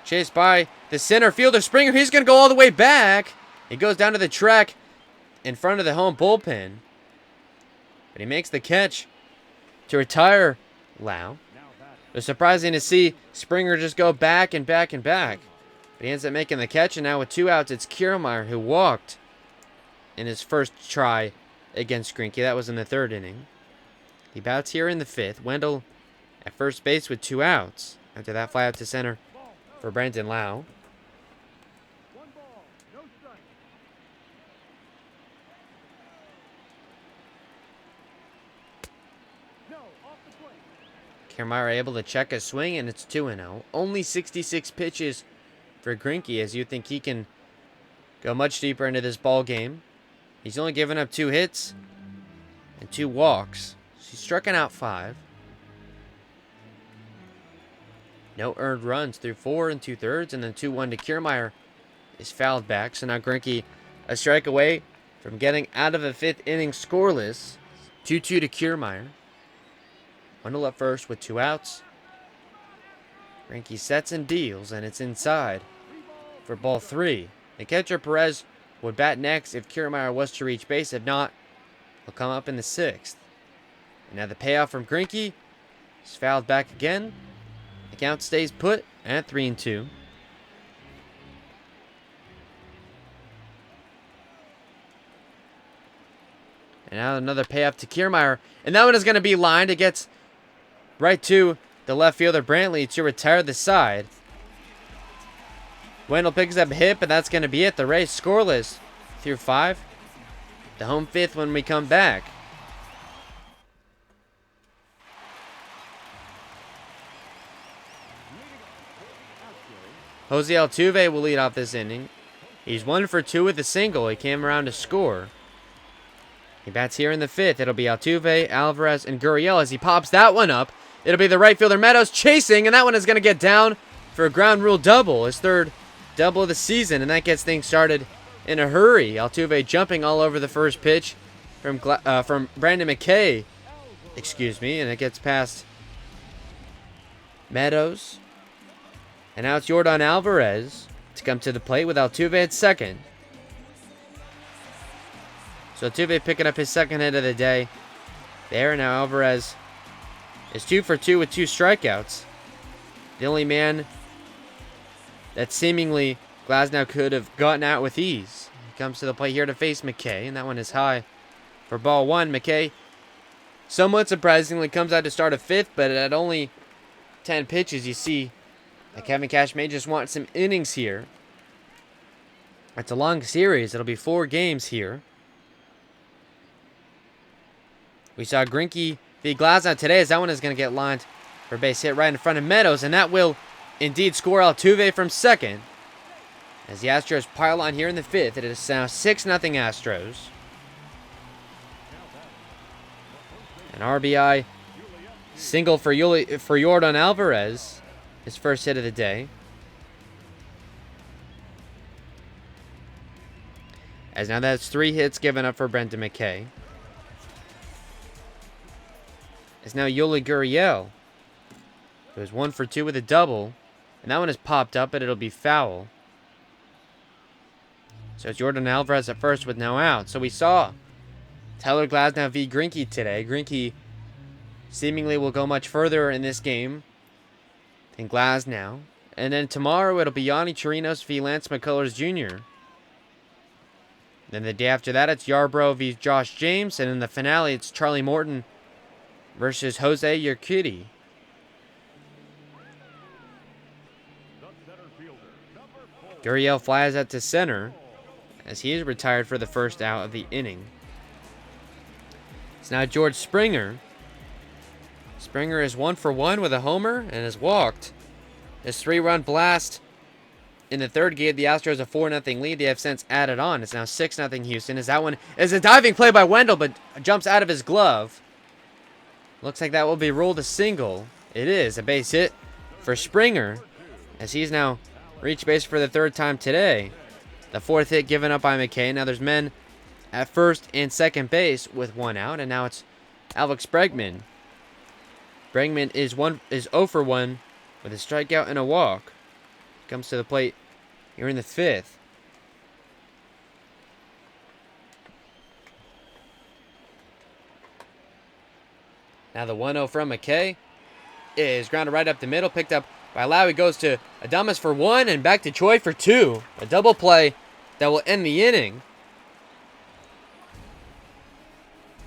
Chased by the center fielder Springer. He's going to go all the way back. He goes down to the track in front of the home bullpen. But he makes the catch to retire Lau. It was surprising to see Springer just go back and back and back. But he ends up making the catch, and now with 2 outs, it's Kiermaier who walked in his first try against Greinke. That was in the 3rd inning. He bats here in the 5th. Wendell at first base with 2 outs. After that fly out to center for Brandon Lau. Kiermaier able to check a swing, and it's 2-0. Only 66 pitches for Greinke, as you think he can go much deeper into this ball game. He's only given up 2 hits and 2 walks. So he's struck out 5. No earned runs through 4 2/3, and then 2-1 to Kiermaier is fouled back. So now Greinke a strike away from getting out of a 5th inning scoreless. 2-2 to Kiermaier. Wendell up first with 2 outs. Greinke sets and deals, and it's inside for ball 3. The catcher Perez would bat next if Kiermaier was to reach base. If not, he'll come up in the 6th. Now the payoff from Greinke. He's fouled back again. The count stays put at 3-2. And now another payoff to Kiermaier. And that one is going to be lined. It gets right to the left fielder, Brantley, to retire the side. Wendell picks up a hit, but that's going to be it. The Rays scoreless through 5. The home 5th when we come back. Jose Altuve will lead off this inning. He's 1 for 2 with a single. He came around to score. He bats here in the 5th. It'll be Altuve, Alvarez, and Gurriel as he pops that one up. It'll be the right fielder Meadows chasing, and that one is going to get down for a ground rule double. His 3rd double of the season, and that gets things started in a hurry. Altuve jumping all over the first pitch from Brandon McKay. And it gets past Meadows. And now it's Yordan Alvarez to come to the plate with Altuve at second. So Altuve picking up his 2nd hit of the day. There, now Alvarez is 2 for 2 with 2 strikeouts. The only man that seemingly Glasnow could have gotten out with ease. He comes to the plate here to face McKay, and that one is high for ball 1. McKay, somewhat surprisingly, comes out to start a 5th, but at only 10 pitches, you see that Kevin Cash may just want some innings here. It's a long series. It'll be 4 games here. We saw Greinke v. Glasnow today, as that one is going to get lined for a base hit right in front of Meadows, and that will indeed score Altuve from second. As the Astros pile on here in the 5th, it is now 6-0 Astros. An RBI single for Yordan Alvarez, his 1st hit of the day. As now that's 3 hits given up for Brendan McKay. It's now Yuli Gurriel, who is 1 for 2 with a double. And that one is popped up, but it'll be foul. So it's Yordan Alvarez at first with no out. So we saw Tyler Glasnow v. Greinke today. Greinke seemingly will go much further in this game than Glasnow. And then tomorrow it'll be Yonny Chirinos v. Lance McCullers Jr. Then the day after that it's Yarbrough v. Josh James. And in the finale it's Charlie Morton versus Jose Urquidy. Gurriel flies out to center as he is retired for the 1st out of the inning. It's now George Springer. Springer is 1 for 1 with a homer and has walked. His 3-run blast in the 3rd gave the Astros a 4-0 lead. They have since added on. It's now 6-0 Houston. As that one is a diving play by Wendell, but jumps out of his glove. Looks like that will be ruled a single. It is a base hit for Springer, as he's now reached base for the 3rd time today. The 4th hit given up by McKay. Now there's men at 1st and 2nd base with 1 out, and now it's Alex Bregman. Bregman is 0 for 1 with a strikeout and a walk. Comes to the plate here in the 5th. Now the 1-0 from McKay is grounded right up the middle, picked up by Lowry, goes to Adames for 1 and back to Choi for 2. A double play that will end the inning.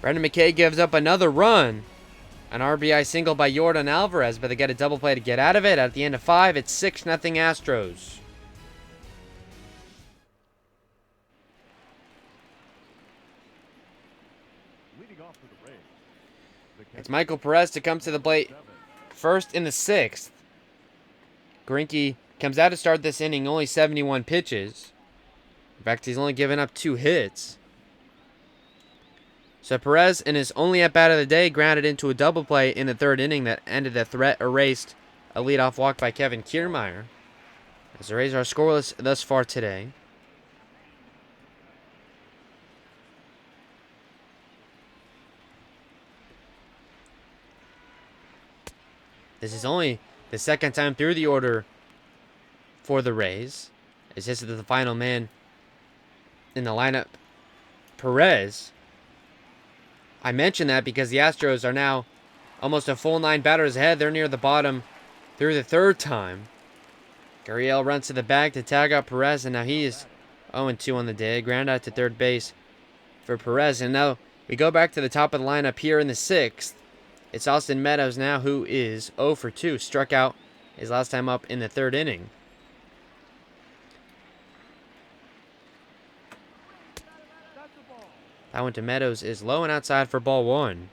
Brendan McKay gives up another run. An RBI single by Yordan Alvarez, but they get a double play to get out of it. At the end of 5, it's 6-0 Astros. It's Michael Perez to come to the plate first in the 6th. Greinke comes out to start this inning, only 71 pitches. In fact, he's only given up 2 hits. So Perez, in his only at-bat of the day, grounded into a double play in the 3rd inning that ended the threat, erased a leadoff walk by Kevin Kiermaier. As the Rays are scoreless thus far today. This is only the 2nd time through the order for the Rays, as this is the final man in the lineup. Perez. I mention that because the Astros are now almost a full 9 batters ahead. They're near the bottom through the 3rd time. Gurriel runs to the bag to tag out Perez, and now he is 0-2 on the day. Ground out to third base for Perez, and now we go back to the top of the lineup here in the 6th. It's Austin Meadows now, who is 0-2. Struck out his last time up in the 3rd inning. That one to Meadows is low and outside for ball 1.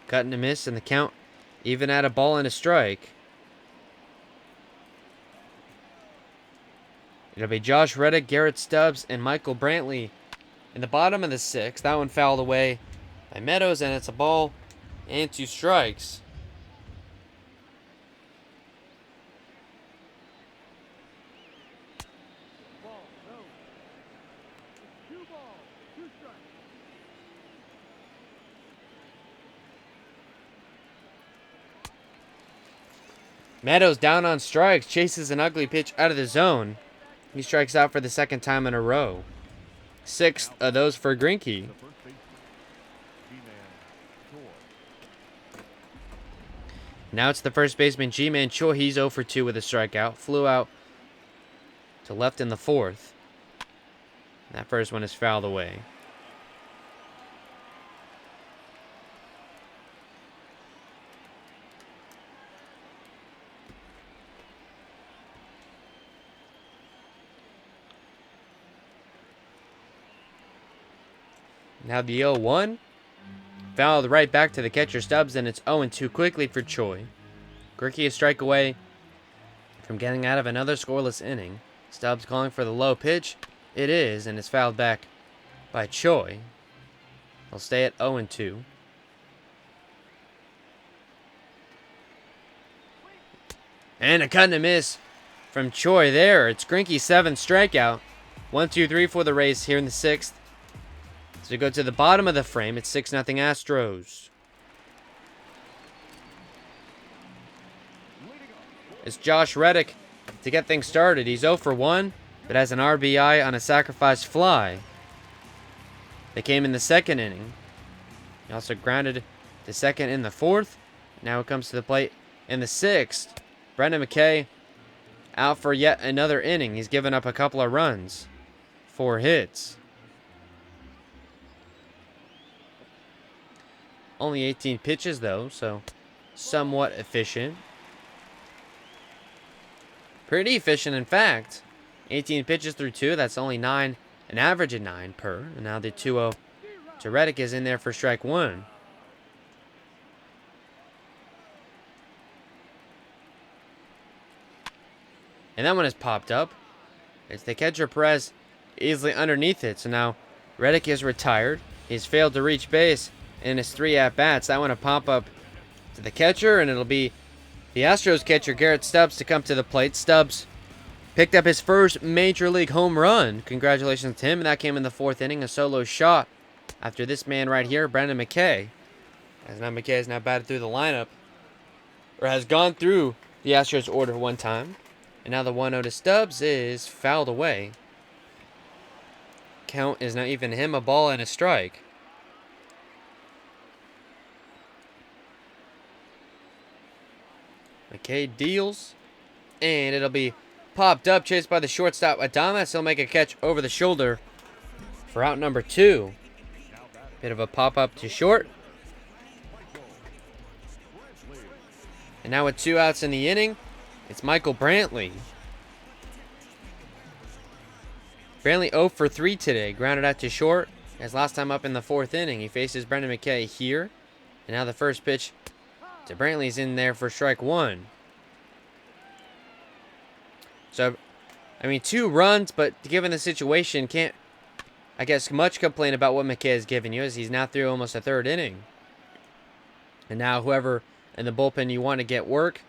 Cut and a miss, and the count even at a ball and a strike. It'll be Josh Reddick, Garrett Stubbs, and Michael Brantley in the bottom of the 6th. That one fouled away by Meadows, and it's a ball and 2 strikes. Meadows down on strikes, chases an ugly pitch out of the zone. He strikes out for the 2nd time in a row. 6th of those for Greinke. Now it's the first baseman, G-Man Choi. He's 0-2 with a strikeout. Flew out to left in the 4th. That first one is fouled away. Now the 0-1. Fouled right back to the catcher Stubbs, and it's 0-2 quickly for Choi. Greinke a strike away from getting out of another scoreless inning. Stubbs calling for the low pitch. It is, and it's fouled back by Choi. They'll stay at 0-2. And a cut and a miss from Choi there. It's Greinke's 7th strikeout. 1-2-3 for the Rays here in the 6th. So we go to the bottom of the frame. It's 6-0 Astros. It's Josh Reddick to get things started. He's 0-1, but has an RBI on a sacrifice fly. They came in the 2nd inning. He also grounded to 2nd in the 4th. Now it comes to the plate in the 6th. Brendan McKay out for yet another inning. He's given up a couple of runs. 4 hits. Only 18 pitches, though, so somewhat efficient. Pretty efficient, in fact. 18 pitches through 2. That's only 9, an average of 9 per. And now the 2-0 to Reddick is in there for strike 1. And that one has popped up. It's the catcher Perez easily underneath it. So now Reddick is retired. He's failed to reach base in his 3 at-bats. That one will pop up to the catcher, and it'll be the Astros catcher, Garrett Stubbs, to come to the plate. Stubbs picked up his first Major League home run. Congratulations to him, and that came in the 4th inning, a solo shot after this man right here, Brendan McKay. As now McKay has now batted through the lineup, or has gone through the Astros order one time. And now the 1-0 to Stubbs is fouled away. Count is now even him, a ball and a strike. McKay deals, and it'll be popped up, chased by the shortstop Adames. He'll make a catch over the shoulder for out number 2. Bit of a pop-up to short. And now with 2 outs in the inning, it's Michael Brantley. Brantley 0-3 today, grounded out to short. As last time up in the 4th inning, he faces Brendan McKay here. And now the first pitch to Brantley's in there for strike 1. So, I mean, 2 runs, but given the situation, can't, I guess, much complain about what McKay has given you, as he's now through almost a 3rd inning. And now whoever in the bullpen you want to get work,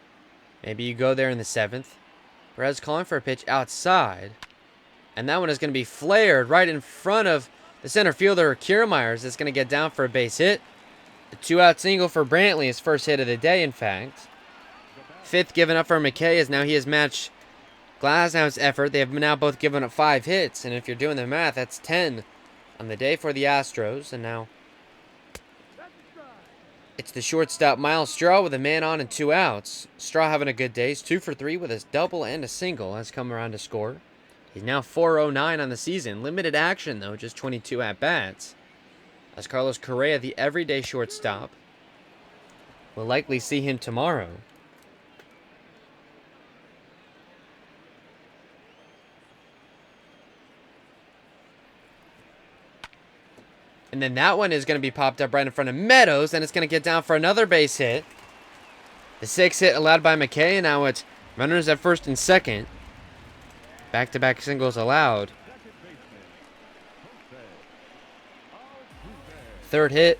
maybe you go there in the 7th. Perez calling for a pitch outside. And that one is going to be flared right in front of the center fielder, Kiermaier. It's going to get down for a base hit. A 2-out single for Brantley, his first hit of the day, in fact. 5th given up for McKay, as now he has matched Glasnow's effort, they have now both given up 5 hits, and if you're doing the math, that's 10 on the day for the Astros. And now it's the shortstop Miles Straw with a man on and 2 outs. Straw having a good day. He's 2 for 3 with a double and a single. Has come around to score. He's now 409 on the season. Limited action, though, just 22 at-bats. As Carlos Correa, the everyday shortstop, we'll likely see him tomorrow. And then that one is going to be popped up right in front of Meadows, and it's going to get down for another base hit. The 6th hit allowed by McKay, and now it's runners at first and second. Back-to-back singles allowed. 3rd hit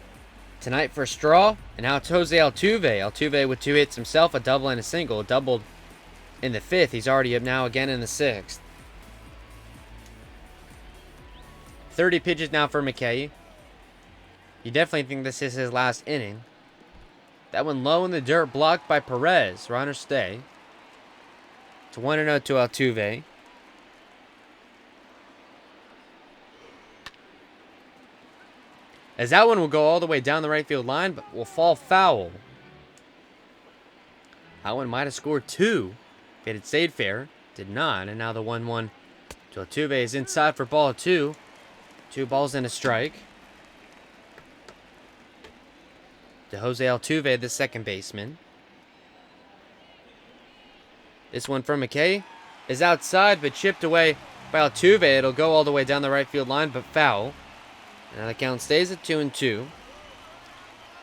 tonight for Straw, and now it's Jose Altuve. Altuve with 2 hits himself, a double and a single. Doubled in the 5th. He's already up now again in the 6th. 30 pitches now for McKay. You definitely think this is his last inning. That one low in the dirt, blocked by Perez. Runner stay. It's 1-0 to Altuve. As that one will go all the way down the right field line, but will fall foul. That one might have scored 2 if it had stayed fair. Did not. And now the 1-1 to Altuve is inside for ball 2. 2 balls and a strike. To Jose Altuve, the second baseman. This one from McKay is outside, but chipped away by Altuve. It'll go all the way down the right field line, but foul. Now the count stays at 2-2.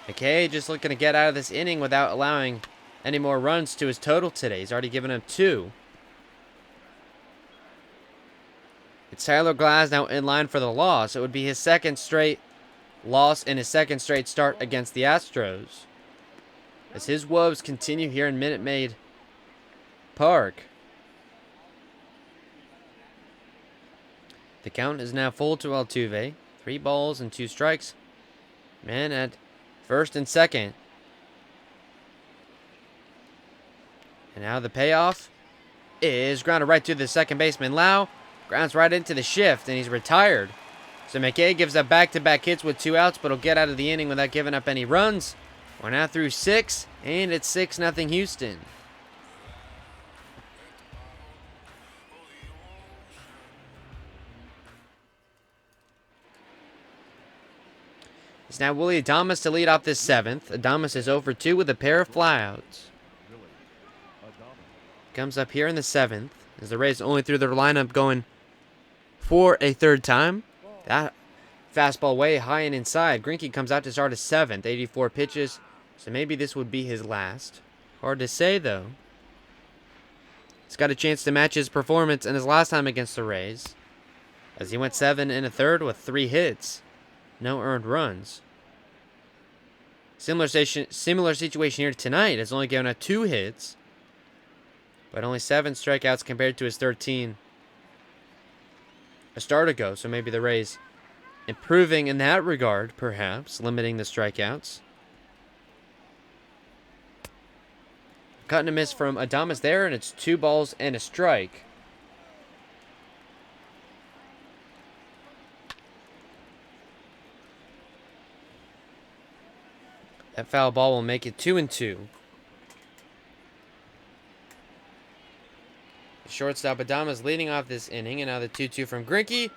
McKay just looking to get out of this inning without allowing any more runs to his total today. He's already given up 2. It's Tyler Glasnow in line for the loss. It would be his 2nd straight loss and his 2nd straight start against the Astros, as his woes continue here in Minute Maid Park. The count is now full to Altuve. 3 balls and 2 strikes. Man at first and second. And now the payoff is grounded right to the second baseman. Lau grounds right into the shift, and he's retired. So McKay gives up back-to-back hits with 2 outs, but will get out of the inning without giving up any runs. We're now through 6, and it's 6-0 Houston. It's now Willie Adames to lead off this 7th. Adames is 0 for 2 with a pair of flyouts. Comes up here in the 7th, as the Rays only threw their lineup going for a 3rd time. That fastball way high and inside. Greinke comes out to start his 7th, 84 pitches, so maybe this would be his last. Hard to say, though. He's got a chance to match his performance in his last time against the Rays, as he went 7 1/3 with 3 hits. No earned runs. Similar situation here tonight. Has only given up 2 hits, but only 7 strikeouts compared to his 13 a start ago. So maybe the Rays improving in that regard, perhaps, limiting the strikeouts. Cut and a miss from Adames there, and it's 2 balls and a strike. That foul ball will make it 2-2. The shortstop Adames leading off this inning, and now the 2-2 from Greinke.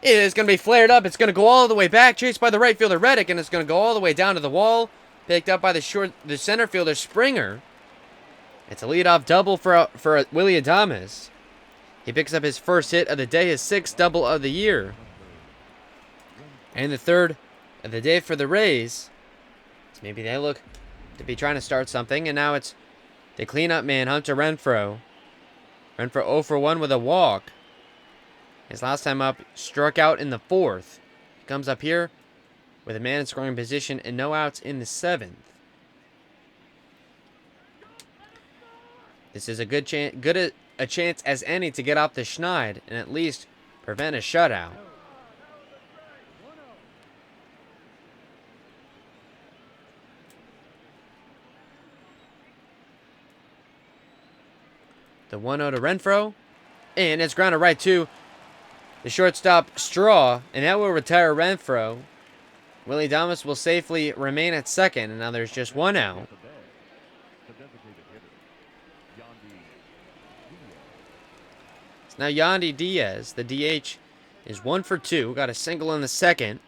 It is going to be flared up. It's going to go all the way back, chased by the right fielder Reddick, and it's going to go all the way down to the wall. Picked up by the center fielder Springer. It's a leadoff double for Willie Adames. He picks up his first hit of the day, his 6th double of the year, and the 3rd of the day for the Rays. So maybe they look to be trying to start something, and now it's the cleanup man, Hunter Renfroe. Renfroe 0 for 1 with a walk. His last time up, struck out in the 4th. He comes up here with a man in scoring position and no outs in the 7th. This is a good chance as any to get off the schneid and at least prevent a shutout. The 1-0 to Renfroe. in. It's grounded right to the shortstop Straw, and that will retire Renfroe. Willie Adames will safely remain at second, and now there's just one out. It's now Yandy Diaz. The DH is 1 for 2. Got a single in the second.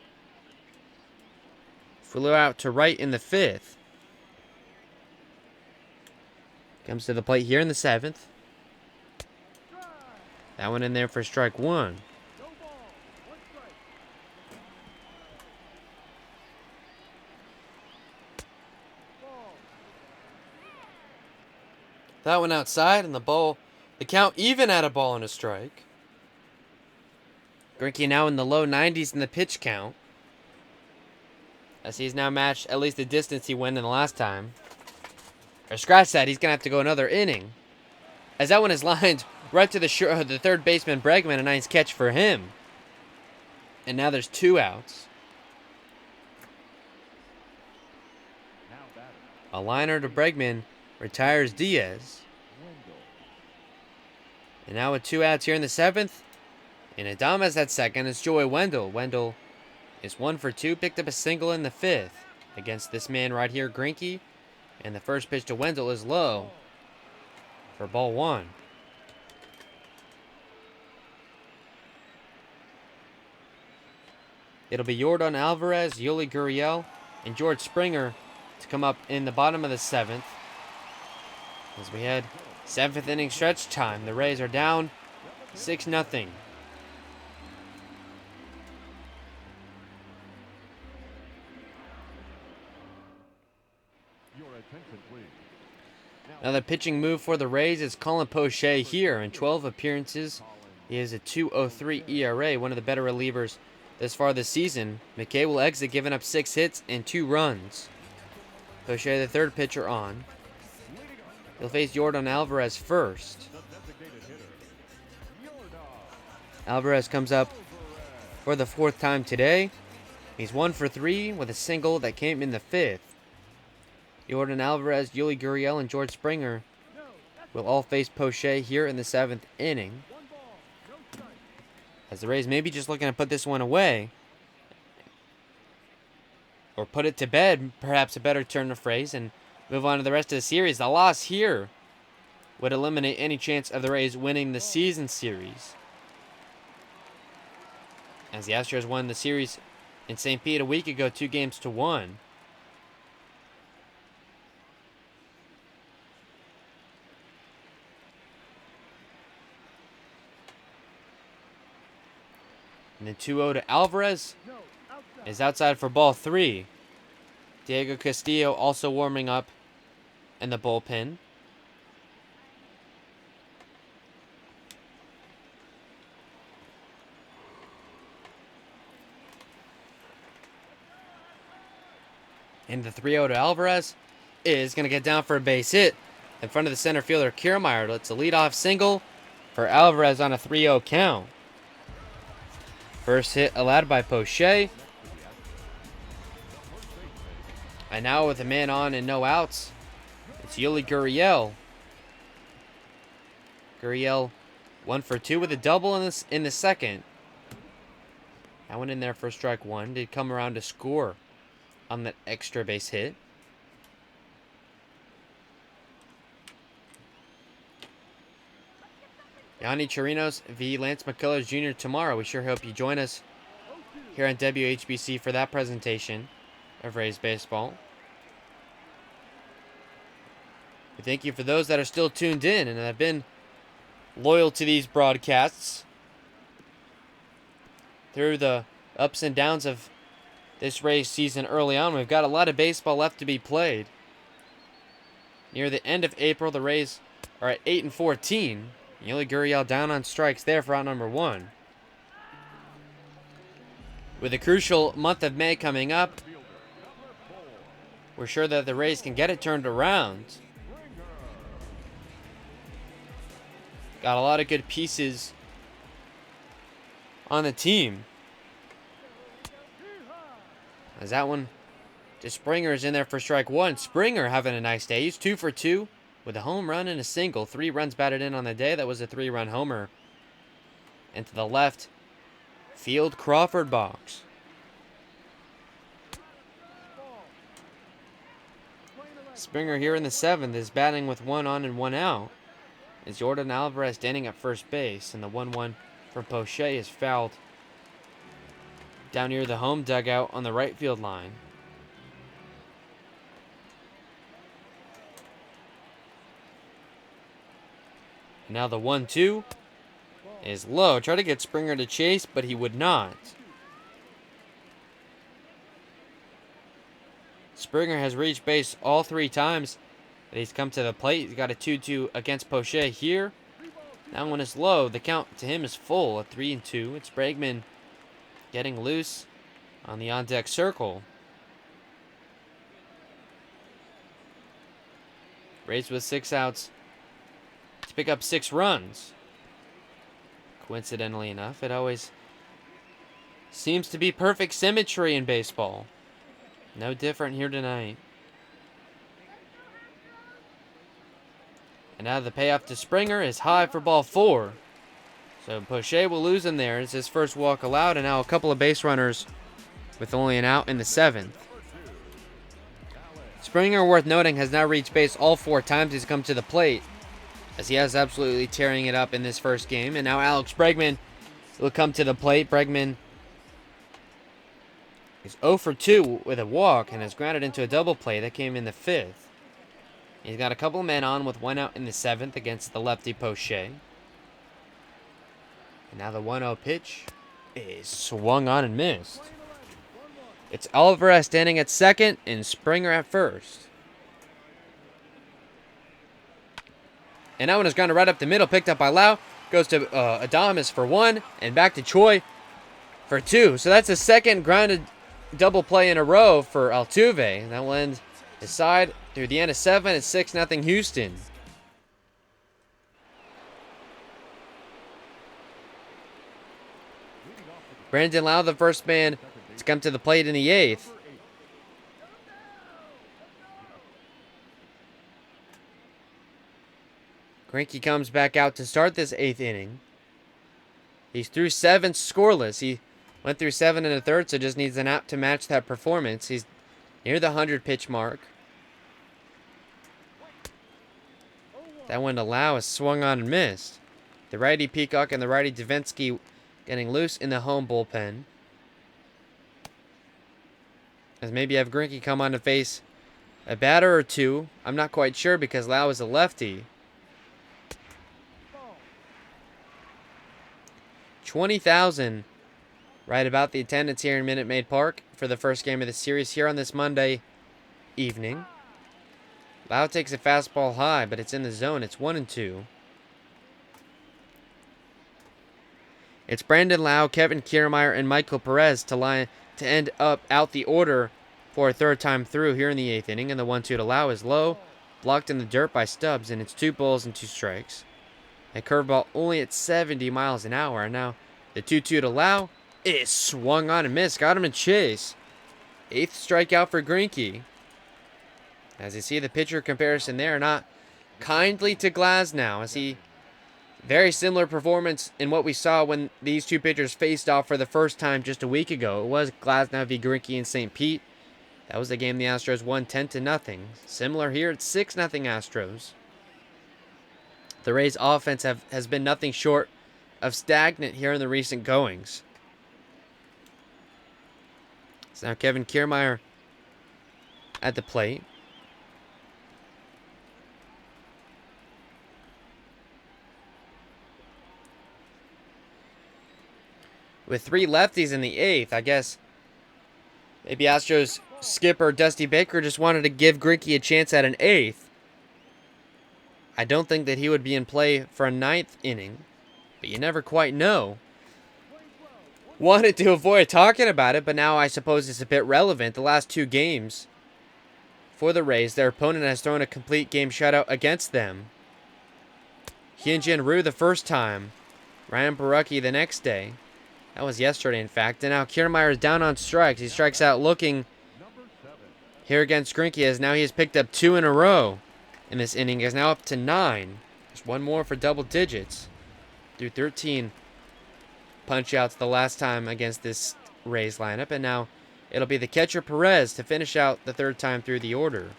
Flew out to right in the fifth. Comes to the plate here in the seventh. That one in there for strike one. That one outside, and the count even at a ball and a strike. Greinke now in the low 90s in the pitch count, as he's now matched at least the distance he went in the last time. Or scratch that, he's going to have to go another inning, as that one is lined right to the third baseman Bregman. A nice catch for him. And now there's 2 outs. A liner to Bregman retires Diaz. And now with 2 outs here in the seventh, and Adames at second, it's Joey Wendell. Wendell is 1 for 2, picked up a single in the fifth against this man right here, Greinke. And the first pitch to Wendell is low for ball 1. It'll be Yordan Alvarez, Yuli Gurriel, and George Springer to come up in the bottom of the seventh, as we head 7th inning stretch time. The Rays are down 6-0. Now the pitching move for the Rays is Colin Poche here. In 12 appearances, he has a 2.03 ERA, one of the better relievers this far this season. McKay will exit, giving up 6 hits and 2 runs. Poche, the third pitcher on. He'll face Yordan Alvarez first. Alvarez comes up for the 4th time today. He's 1 for 3 with a single that came in the 5th. Yordan Alvarez, Yuli Gurriel, and George Springer will all face Poche here in the 7th inning, as the Rays may be just looking to put this one away, or put it to bed, perhaps a better turn of phrase, and move on to the rest of the series. The loss here would eliminate any chance of the Rays winning the season series, as the Astros won the series in St. Pete a week ago, 2-1. And then 2-0 to Alvarez is outside for ball 3. Diego Castillo also warming up in the bullpen. And the 3-0 to Alvarez is going to get down for a base hit in front of the center fielder Kiermaier. It's a leadoff single for Alvarez on a 3-0 count. First hit allowed by Poche. And now with a man on and no outs, it's Yuli Gurriel. Gurriel 1 for 2 with a double in the second. That went in there for strike 1. Did come around to score on that extra base hit. Yanni Chirinos v. Lance McCullers Jr. tomorrow. We sure hope you join us here on WHBC for that presentation of Rays baseball. We thank you for those that are still tuned in and have been loyal to these broadcasts through the ups and downs of this Rays season early on. We've got a lot of baseball left to be played. Near the end of April, the Rays are at 8-14. Yuli Gurriel down on strikes there for out number 1. With a crucial month of May coming up, we're sure that the Rays can get it turned around. Got a lot of good pieces on the team. As that one to Springer is in there for strike 1. Springer having a nice day. He's 2 for 2 with a home run and a single. 3 runs batted in on the day. That was a 3-run homer into the left field Crawford box. Springer here in the 7th is batting with 1 on and 1 out. It's Jordan Alvarez standing at first base, and the 1-1 from Poche is fouled down near the home dugout on the right field line. And now the 1-2 is low. Try to get Springer to chase, but he would not. Springer has reached base all 3 times that he's come to the plate. He's got a 2-2 against Poche here. That one is low. The count to him is full at 3-2. It's Bregman getting loose on the on-deck circle. Rays with 6 outs to pick up 6 runs. Coincidentally enough, it always seems to be perfect symmetry in baseball. No different here tonight. And now the payoff to Springer is high for ball 4. So Poche will lose in there. It's his first walk allowed, and now a couple of base runners with only an out in the 7th. Springer, worth noting, has now reached base all 4 times he's come to the plate, as he has absolutely tearing it up in this first game. And now Alex Bregman will come to the plate. Bregman is 0 for 2 with a walk and has grounded into a double play that came in the 5th. He's got a couple of men on with 1 out in the 7th against the lefty Poche. And now the 1-0 pitch is swung on and missed. It's Alvarez standing at second and Springer at first. And that one is grounded right up the middle, picked up by Lau. Goes to Adames for 1 and back to Choi for 2. So that's the second grounded double play in a row for Altuve. And that will end his side through the end of 7. It's 6-0 Houston. Brandon Lau, the first man to come to the plate in the 8th. Greinke comes back out to start this 8th inning. He's through 7 scoreless. He went through 7 1/3, so just needs an out to match that performance. He's near the 100 pitch mark. That one to Lau is swung on and missed. The righty Peacock and the righty Davinsky getting loose in the home bullpen. As maybe have Greinke come on to face a batter or 2. I'm not quite sure because Lau is a lefty. 20,000 right about the attendance here in Minute Maid Park for the first game of the series here on this Monday evening. Lau takes a fastball high, but it's in the zone. It's 1-2. It's Brandon Lau, Kevin Kiermaier, and Michael Perez to end up out the order for a 3rd time through here in the 8th inning. And the 1-2 to Lau is low, blocked in the dirt by Stubbs, and it's 2 balls and 2 strikes. A curveball only at 70 miles an hour. And now the 2-2 to Lau is swung on and missed. Got him in chase. 8th strikeout for Greinke. As you see the pitcher comparison there, not kindly to Glasnow, as he very similar performance in what we saw when these 2 pitchers faced off for the first time just a week ago. It was Glasnow v. Greinke in St. Pete. That was the game the Astros won 10-0. Similar here, it's 6-0 Astros. The Rays' offense has been nothing short of stagnant here in the recent goings. So now Kevin Kiermaier at the plate. With 3 lefties in the 8th, I guess maybe Astros skipper Dusty Baker just wanted to give Greinke a chance at an 8th. I don't think that he would be in play for a 9th inning, but you never quite know. Wanted to avoid talking about it, but now I suppose it's a bit relevant. The last 2 games for the Rays, their opponent has thrown a complete game shutout against them. Hyun-Jin Ryu the first time, Ryan Borucki the next day. That was yesterday, in fact. And now Kiermaier is down on strikes. He strikes out looking here against Greinke, as now he has picked up 2 in a row in this inning. He is now up to 9. Just 1 more for double digits through 13 punch outs the last time against this Rays lineup, and now it'll be the catcher Perez to finish out the third time through the order.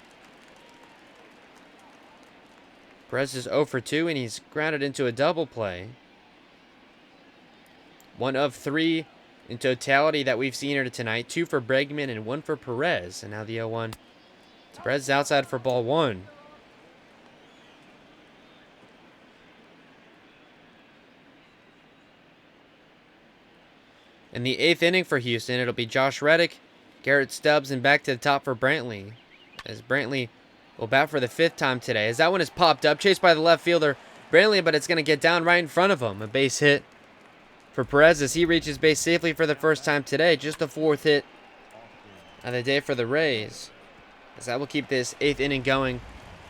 Perez is 0 for 2, and he's grounded into a double play. 1 of 3 in totality that we've seen here tonight. 2 for Bregman and 1 for Perez. And now the 0-1. Perez is outside for ball 1. In the 8th inning for Houston, it'll be Josh Reddick, Garrett Stubbs, and back to the top for Brantley. As Brantley will bat for the 5th time today. As that one is popped up, chased by the left fielder, Brantley, but it's going to get down right in front of him. A base hit for Perez as he reaches base safely for the first time today. Just the 4th hit of the day for the Rays. As that will keep this 8th inning going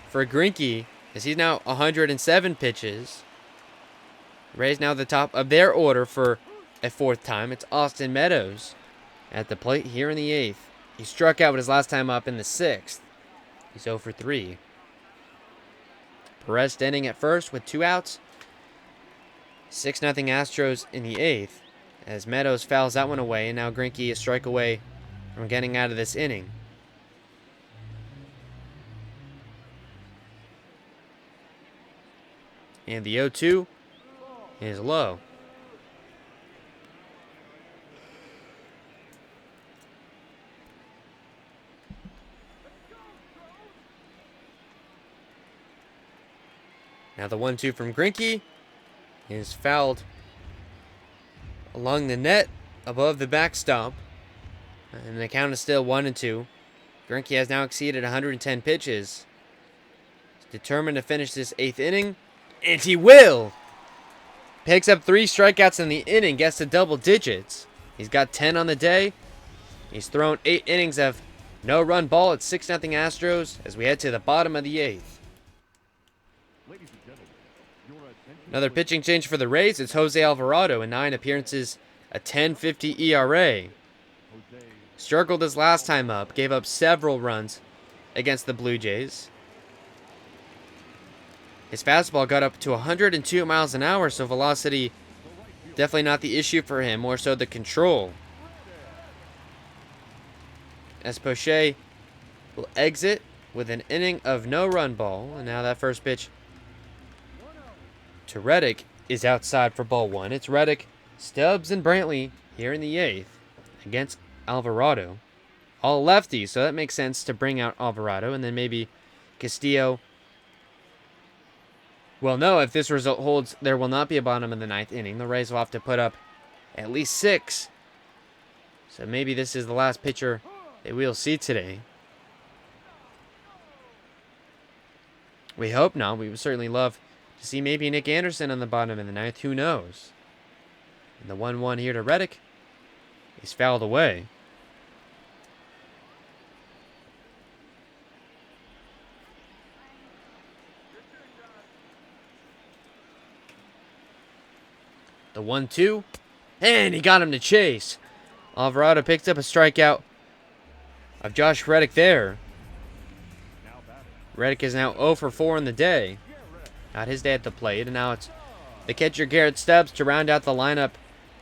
for Greinke, as he's now 107 pitches. Rays now at the top of their order for a 4th time. It's Austin Meadows at the plate here in the 8th. He struck out with his last time up in the 6th. He's 0 for 3. Perez standing at first with 2 outs. 6-0 Astros in the 8th. As Meadows fouls that one away, and now Greinke is strike away from getting out of this inning. And the 0-2 is low. Now the 1-2 from Greinke is fouled along the net above the backstop. And the count is still 1-2. Greinke has now exceeded 110 pitches. He's determined to finish this 8th inning. And he will! Picks up 3 strikeouts in the inning. Gets to double digits. He's got 10 on the day. He's thrown 8 innings of no-run ball. It's 6-0 Astros as we head to the bottom of the 8th. Another pitching change for the Rays. It's Jose Alvarado in 9 appearances, a 10.50 ERA. Struggled his last time up, gave up several runs against the Blue Jays. His fastball got up to 102 miles an hour, so velocity definitely not the issue for him, more so the control. As Poche will exit with an inning of no-run ball, and now that first pitch to Reddick is outside for ball 1. It's Reddick, Stubbs, and Brantley here in the 8th against Alvarado. All lefties, so that makes sense to bring out Alvarado, and then maybe Castillo. Well, no, if this result holds, there will not be a bottom of the 9th inning. The Rays will have to put up at least 6. So maybe this is the last pitcher that we'll see today. We hope not. We would certainly love to see maybe Nick Anderson on the bottom of the 9th. Who knows? And the 1-1 here to Reddick is fouled away. The 1-2. And he got him to chase. Alvarado picks up a strikeout of Josh Reddick there. Reddick is now 0 for 4 in the day. Not his day at the plate. And now it's the catcher Garrett Stubbs to round out the lineup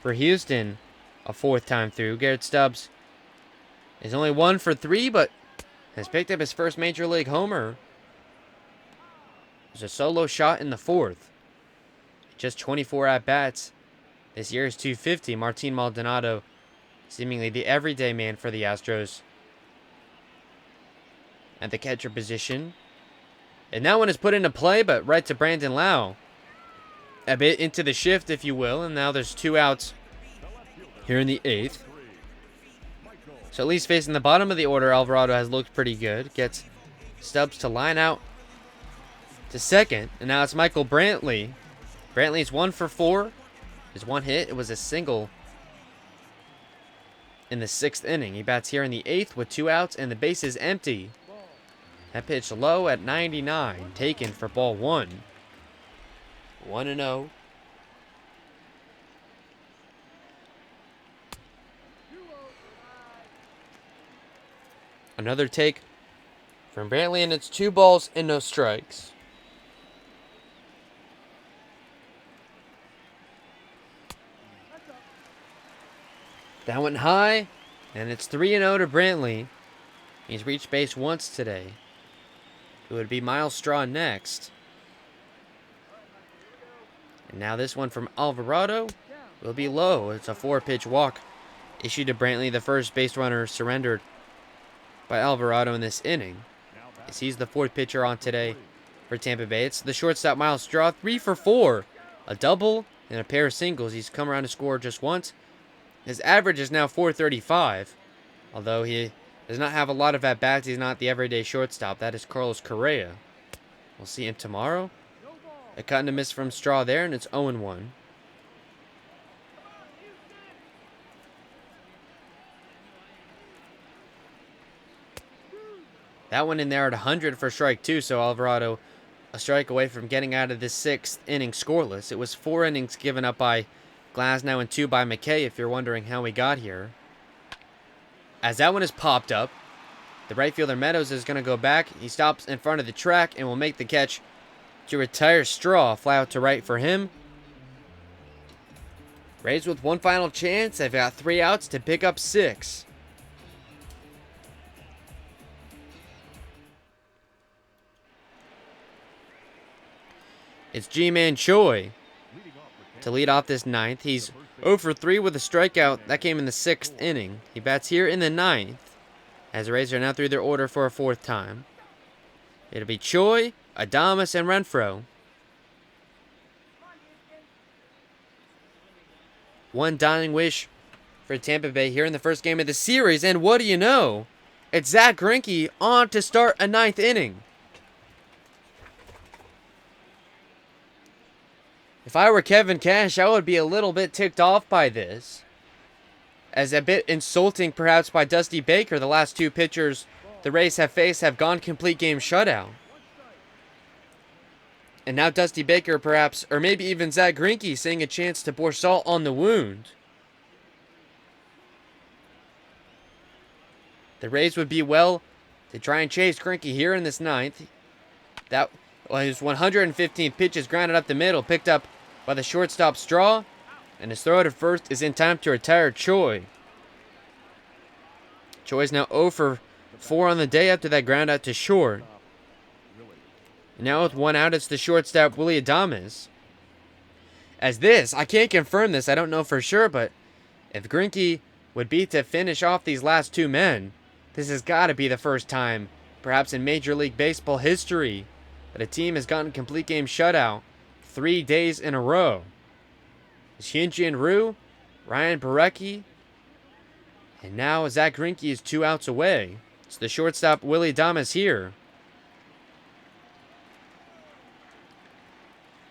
for Houston a 4th time through. Garrett Stubbs is only 1 for 3, but has picked up his first major league homer. There's a solo shot in the 4th. Just 24 at-bats. This year is 250. Martin Maldonado, seemingly the everyday man for the Astros at the catcher position. And that one is put into play, but right to Brandon Lau. A bit into the shift, if you will. And now there's 2 outs here in the 8th. So at least facing the bottom of the order, Alvarado has looked pretty good. Gets Stubbs to line out to second. And now it's Michael Brantley. Brantley's 1 for 4. His one hit, it was a single in the 6th inning. He bats here in the 8th with 2 outs, and the base is empty. That pitch low at 99, taken for ball 1. 1-0. Another take from Brantley, and it's 2 balls and no strikes. That went high, and it's 3-0 to Brantley. He's reached base once today. It would be Miles Straw next. And now this one from Alvarado will be low. It's a 4-pitch walk issued to Brantley. The first base runner surrendered by Alvarado in this inning. As he's the 4th pitcher on today for Tampa Bay. It's the shortstop Miles Straw, 3 for 4. A double and a pair of singles. He's come around to score just once. His average is now .435. Although he does not have a lot of at-bats, he's not the everyday shortstop. That is Carlos Correa. We'll see him tomorrow. A cut and a miss from Straw there, and it's 0-1. That one in there at 100 for strike 2, so Alvarado a strike away from getting out of this 6th inning scoreless. It was 4 innings given up by Glasnow and 2 by McKay, if you're wondering how we got here. As that one is popped up, the right fielder Meadows is going to go back. He stops in front of the track and will make the catch to retire Straw. Fly out to right for him. Rays with one final chance. They've got 3 outs to pick up 6. It's G-Man Choi to lead off this 9th. He's 0 for 3 with a strikeout. That came in the 6th inning. He bats here in the 9th. As the Rays are now through their order for a 4th time. It'll be Choi, Adames, and Renfroe. One dying wish for Tampa Bay here in the first game of the series. And what do you know? It's Zach Greinke on to start a 9th inning. If I were Kevin Cash, I would be a little bit ticked off by this. As a bit insulting perhaps by Dusty Baker, the last 2 pitchers the Rays have faced have gone complete game shutout. And now Dusty Baker perhaps, or maybe even Zach Greinke, seeing a chance to pour salt on the wound. The Rays would be well to try and chase Greinke here in this 9th. That was his 115th pitch is grounded up the middle, picked up by the shortstop Straw, and his throw to first is in time to retire Choi. Choi's now 0 for 4 on the day after that ground out to short. And now with 1 out, it's the shortstop Willy Adames. As this, I can't confirm this, I don't know for sure, but if Greinke would be to finish off these last 2 men, this has got to be the first time, perhaps in Major League Baseball history, that a team has gotten complete game shutout 3 days in a row. Hyun-Jin Ryu, Ryan Borucki, and now Zach Greinke is 2 outs away. It's the shortstop Willy Adames here.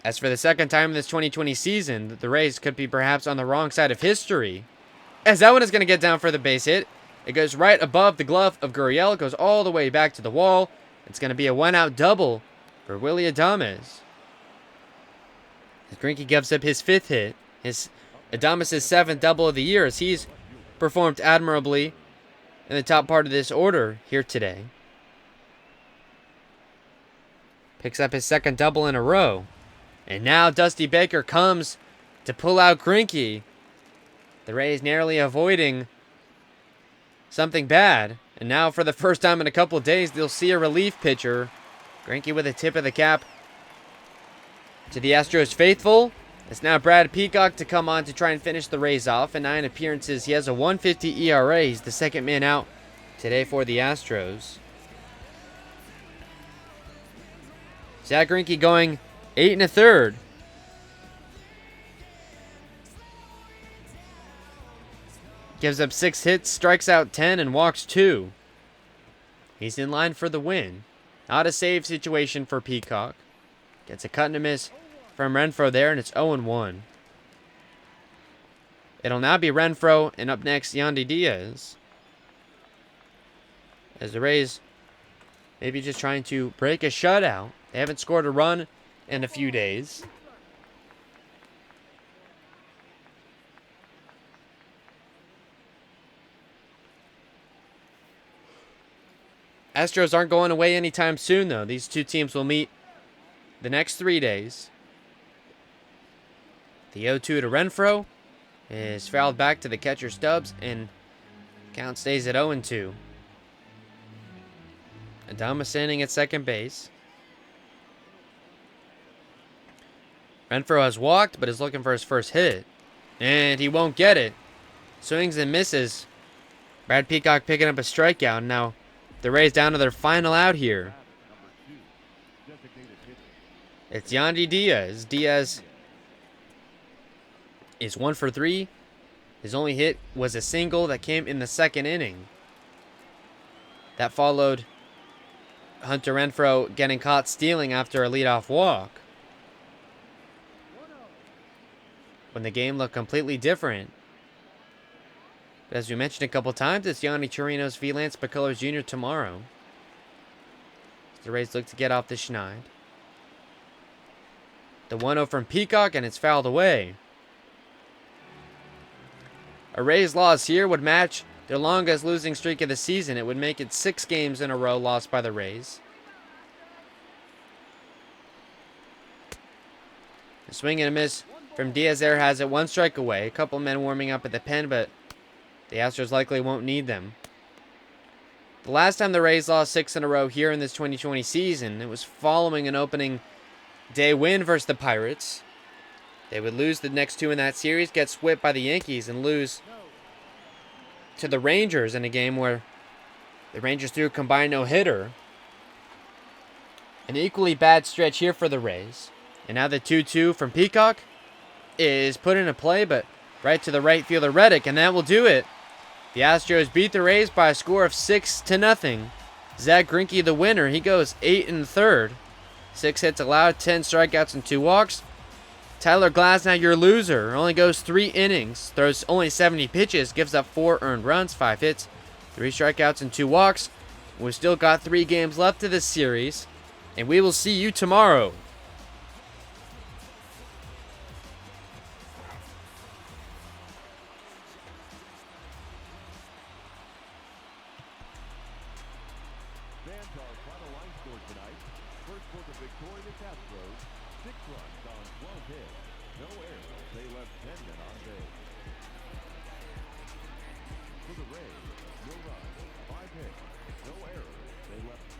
As for the second time in this 2020 season, the Rays could be perhaps on the wrong side of history. As that one is going to get down for the base hit. It goes right above the glove of Gurriel. It goes all the way back to the wall. It's going to be a 1-out double for Willy Adames. As Greinke gives up his 5th hit. Adames' 7th double of the year, as he's performed admirably in the top part of this order here today. Picks up his 2nd double in a row. And now Dusty Baker comes to pull out Greinke. The Rays narrowly avoiding something bad. And now for the first time in a couple of days, they'll see a relief pitcher. Greinke with a tip of the cap to the Astros faithful. It's now Brad Peacock to come on to try and finish the Rays off. In 9 appearances, he has a 1.50 ERA. He's the 2nd man out today for the Astros. Zach Greinke going 8 1/3. Gives up 6 hits, strikes out 10, and walks 2. He's in line for the win. Not a save situation for Peacock. Gets a cut and a miss from Renfroe there, and it's 0-1. It'll now be Renfroe, and up next, Yandy Diaz. As the Rays maybe just trying to break a shutout. They haven't scored a run in a few days. Astros aren't going away anytime soon, though. These 2 teams will meet the next 3 days. The 0-2 to Renfroe. is fouled back to the catcher Stubbs, and count stays at 0-2. Adama standing at second base. Renfroe has walked, but is looking for his first hit. And he won't get it. Swings and misses. Brad Peacock picking up a strikeout. Now the Rays down to their final out here. It's Yandy Diaz. Diaz is 1 for 3. His only hit was a single that came in the second inning. That followed Hunter Renfroe getting caught stealing after a leadoff walk, when the game looked completely different. But as we mentioned a couple times, it's Yonny Chirinos v. Lance McCullers Jr. tomorrow. The Rays look to get off the schneid. The 1-0 from Peacock, and it's fouled away. A Rays loss here would match their longest losing streak of the season. It would make it 6 games in a row lost by the Rays. The swing and a miss from Diaz there has it 1 strike away. A couple men warming up at the pen, but the Astros likely won't need them. The last time the Rays lost 6 in a row here in this 2020 season, it was following an opening day win versus the Pirates. They would lose the next 2 in that series, get swept by the Yankees, and lose to the Rangers in a game where the Rangers threw a combined no-hitter. An equally bad stretch here for the Rays. And now the 2-2 from Peacock is put into play, but right to the right fielder Reddick, and that will do it. The Astros beat the Rays by a score of 6-0. Zach Greinke the winner. He goes 8 1/3. 6 hits allowed, 10 strikeouts, and 2 walks. Tyler Glasnow, your loser, only goes 3 innings, throws only 70 pitches, gives up 4 earned runs, 5 hits, 3 strikeouts, and 2 walks. We've still got 3 games left of this series, and we will see you tomorrow. Final line score tonight. First for the victorious Astros, 6 runs on 12 hits. No errors. They left 10 men on base. For the Rays, no runs, 5 hits. No errors. They left